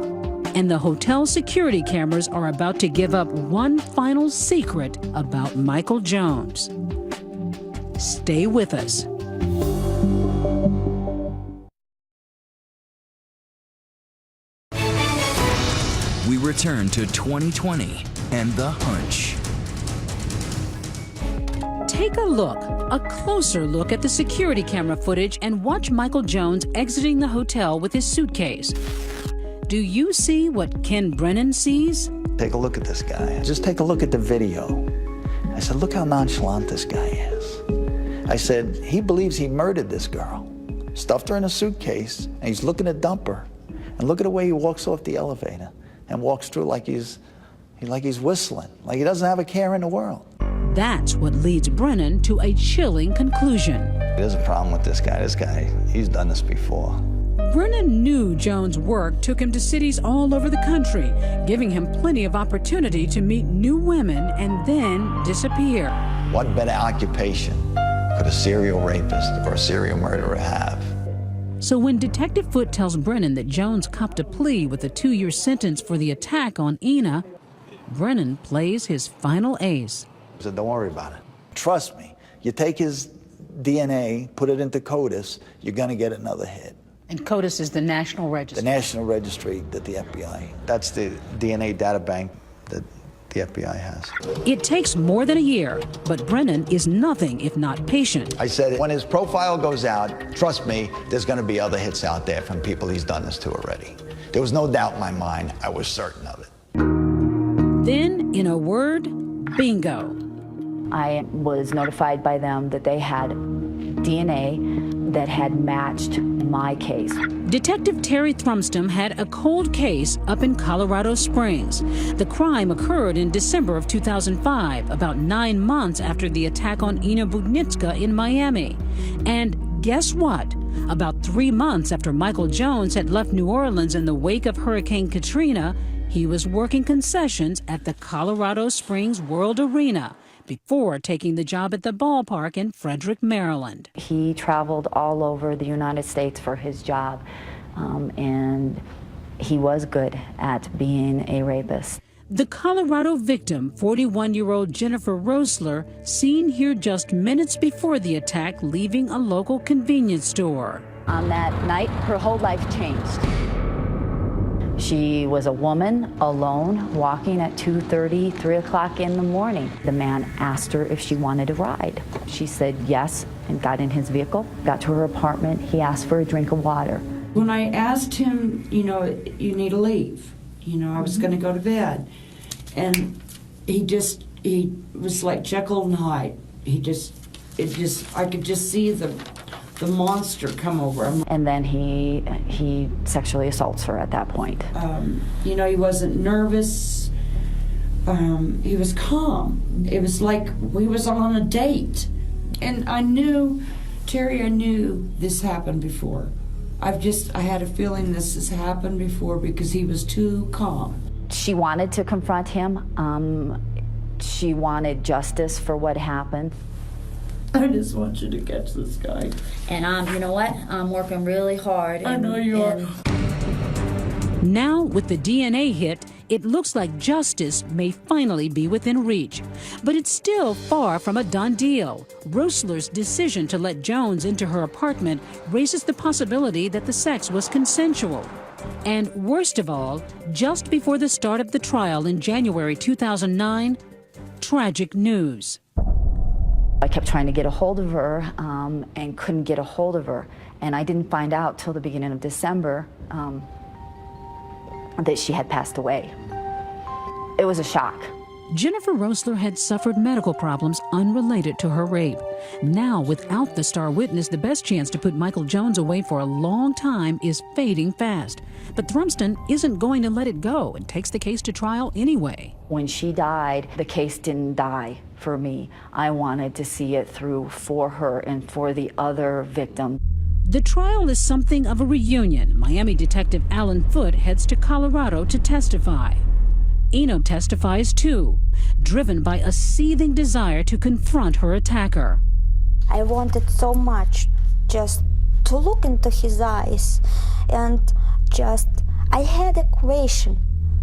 [SPEAKER 4] And the hotel security cameras are about to give up one final secret about Michael Jones. Stay with us.
[SPEAKER 1] We return to 2020 and the Hunch.
[SPEAKER 4] Take a closer look at the security camera footage and watch Michael Jones exiting the hotel with his suitcase. Do you see what Ken Brennan sees?
[SPEAKER 3] Take a look at this guy. Just take a look at the video. I said, look how nonchalant this guy is. I said, he believes he murdered this girl, stuffed her in a suitcase, and he's looking to dump her. And look at the way he walks off the elevator and walks through like he's whistling, like he doesn't have a care in the world.
[SPEAKER 4] That's what leads Brennan to a chilling conclusion.
[SPEAKER 3] There's a problem with this guy. This guy, he's done this before.
[SPEAKER 4] Brennan knew Jones' work took him to cities all over the country, giving him plenty of opportunity to meet new women and then disappear.
[SPEAKER 3] What better occupation could a serial rapist or a serial murderer have?
[SPEAKER 4] So when Detective Foote tells Brennan that Jones copped a plea with a 2-year sentence for the attack on Ina, Brennan plays his final ace.
[SPEAKER 3] I said, don't worry about it. Trust me. You take his DNA, put it into CODIS, you're going to get another hit.
[SPEAKER 7] And CODIS is the National Registry.
[SPEAKER 3] The National Registry that the FBI, that's the DNA data bank that the FBI has.
[SPEAKER 4] It takes more than a year, but Brennan is nothing if not patient.
[SPEAKER 3] I said, when his profile goes out, trust me, there's going to be other hits out there from people he's done this to already. There was no doubt in my mind. I was certain of it.
[SPEAKER 4] Then, in a word, bingo.
[SPEAKER 18] I was notified by them that they had DNA that had matched my case.
[SPEAKER 4] Detective Terry Thrumston had a cold case up in Colorado Springs. The crime occurred in December of 2005, about 9 months after the attack on Ina Budnitska in Miami. And guess what? About 3 months after Michael Jones had left New Orleans in the wake of Hurricane Katrina, he was working concessions at the Colorado Springs World Arena before taking the job at the ballpark in Frederick, Maryland.
[SPEAKER 18] He traveled all over the United States for his job, and he was good at being a rapist.
[SPEAKER 4] The Colorado victim, 41-year-old Jennifer Rosler, seen here just minutes before the attack leaving a local convenience store.
[SPEAKER 18] On that night, her whole life changed. She was a woman, alone, walking at 2:30, 3 o'clock in the morning. The man asked her if she wanted a ride. She said yes and got in his vehicle, got to her apartment. He asked for a drink of water.
[SPEAKER 19] When I asked him, you know, you need to leave. You know, I was going to go to bed. And he was like Jekyll and Hyde. I could just see the monster come over him.
[SPEAKER 18] And then he sexually assaults her at that point.
[SPEAKER 19] You know, he wasn't nervous. He was calm. It was like we was on a date. And I knew, Terry, I knew this happened before. I had a feeling this has happened before because he was too calm.
[SPEAKER 18] She wanted to confront him. She wanted justice for what happened.
[SPEAKER 19] I just want you to catch this guy.
[SPEAKER 12] And you know what? I'm working really hard.
[SPEAKER 19] I know you are.
[SPEAKER 4] Now, with the DNA hit, it looks like justice may finally be within reach. But it's still far from a done deal. Roessler's decision to let Jones into her apartment raises the possibility that the sex was consensual. And worst of all, just before the start of the trial in January 2009, tragic news.
[SPEAKER 18] I kept trying to get a hold of her and couldn't get a hold of her. And I didn't find out till the beginning of December that she had passed away. It was a shock.
[SPEAKER 4] Jennifer Roessler had suffered medical problems unrelated to her rape. Now, without the star witness, the best chance to put Michael Jones away for a long time is fading fast. But Thrumston isn't going to let it go and takes the case to trial anyway.
[SPEAKER 18] When she died, the case didn't die for me. I wanted to see it through for her and for the other victim.
[SPEAKER 4] The trial is something of a reunion. Miami detective Alan Foote heads to Colorado to testify. Eno testifies too, driven by a seething desire to confront her attacker.
[SPEAKER 2] I wanted so much just to look into his eyes and I had a question.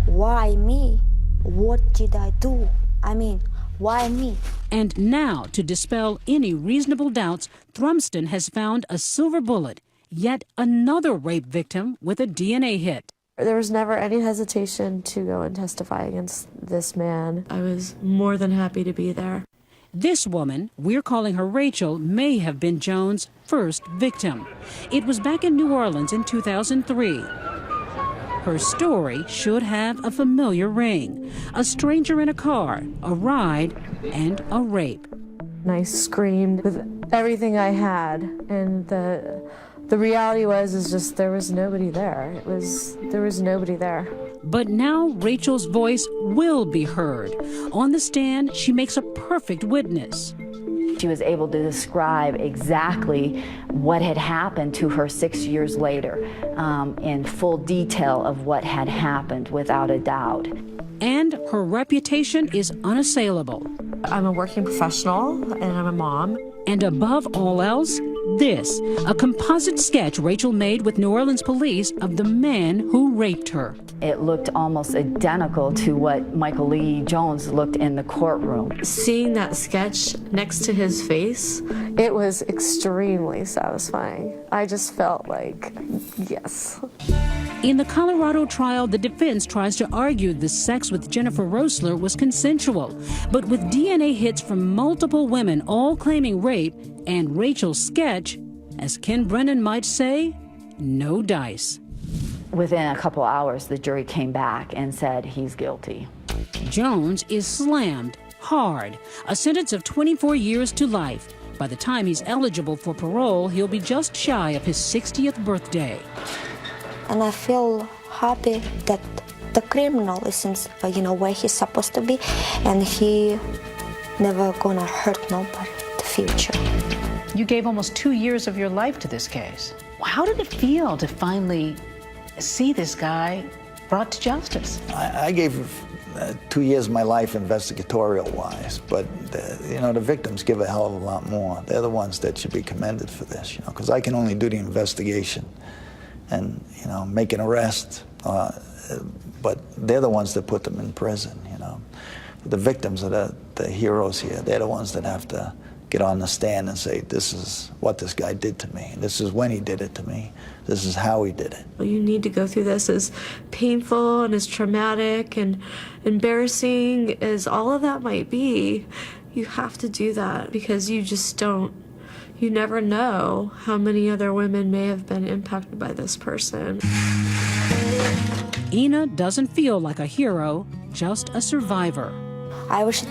[SPEAKER 2] Why me? What did I do? I mean, why me?
[SPEAKER 4] And now, to dispel any reasonable doubts, Thrumston has found a silver bullet, yet another rape victim with a DNA hit.
[SPEAKER 13] There was never any hesitation to go and testify against this man. I was more than happy to be there.
[SPEAKER 4] This woman, we're calling her Rachel, may have been Jones' first victim. It was back in New Orleans in 2003. Her story should have a familiar ring. A stranger in a car, a ride, and a rape.
[SPEAKER 13] And I screamed with everything I had, and the reality was just there was nobody there. There was nobody there.
[SPEAKER 4] But now Rachel's voice will be heard. On the stand, she makes a perfect witness.
[SPEAKER 18] She was able to describe exactly what had happened to her 6 years later in full detail of what had happened, without a doubt.
[SPEAKER 4] And her reputation is unassailable.
[SPEAKER 13] I'm a working professional, and I'm a mom.
[SPEAKER 4] And above all else, this, a composite sketch Rachel made with New Orleans police of the man who raped her.
[SPEAKER 18] It looked almost identical to what Michael Lee Jones looked in the courtroom.
[SPEAKER 13] Seeing that sketch next to his face, it was extremely satisfying. I just felt like, yes.
[SPEAKER 4] In the Colorado trial, the defense tries to argue the sex with Jennifer Roessler was consensual. But with DNA hits from multiple women all claiming rape and Rachel's sketch, as Ken Brennan might say, no dice.
[SPEAKER 18] Within a couple hours, the jury came back and said he's guilty.
[SPEAKER 4] Jones is slammed hard, a sentence of 24 years to life. By the time he's eligible for parole, he'll be just shy of his 60th birthday.
[SPEAKER 2] And I feel happy that the criminal is in, where he's supposed to be, and he never gonna hurt nobody in the future.
[SPEAKER 7] You gave almost 2 years of your life to this case. How did it feel to finally see this guy brought to justice?
[SPEAKER 3] I gave 2 years of my life investigatorial-wise, but the victims give a hell of a lot more. They're the ones that should be commended for this, because I can only do the investigation and make an arrest, but they're the ones that put them in prison. The victims are the heroes here. They're the ones that have to get on the stand and say, this is what this guy did to me. This is when he did it to me. This is how he did it.
[SPEAKER 13] You need to go through this, as painful and as traumatic and embarrassing as all of that might be. You have to do that because you just don't You never know how many other women may have been impacted by this person.
[SPEAKER 4] Ina doesn't feel like a hero, just a survivor.
[SPEAKER 2] I wish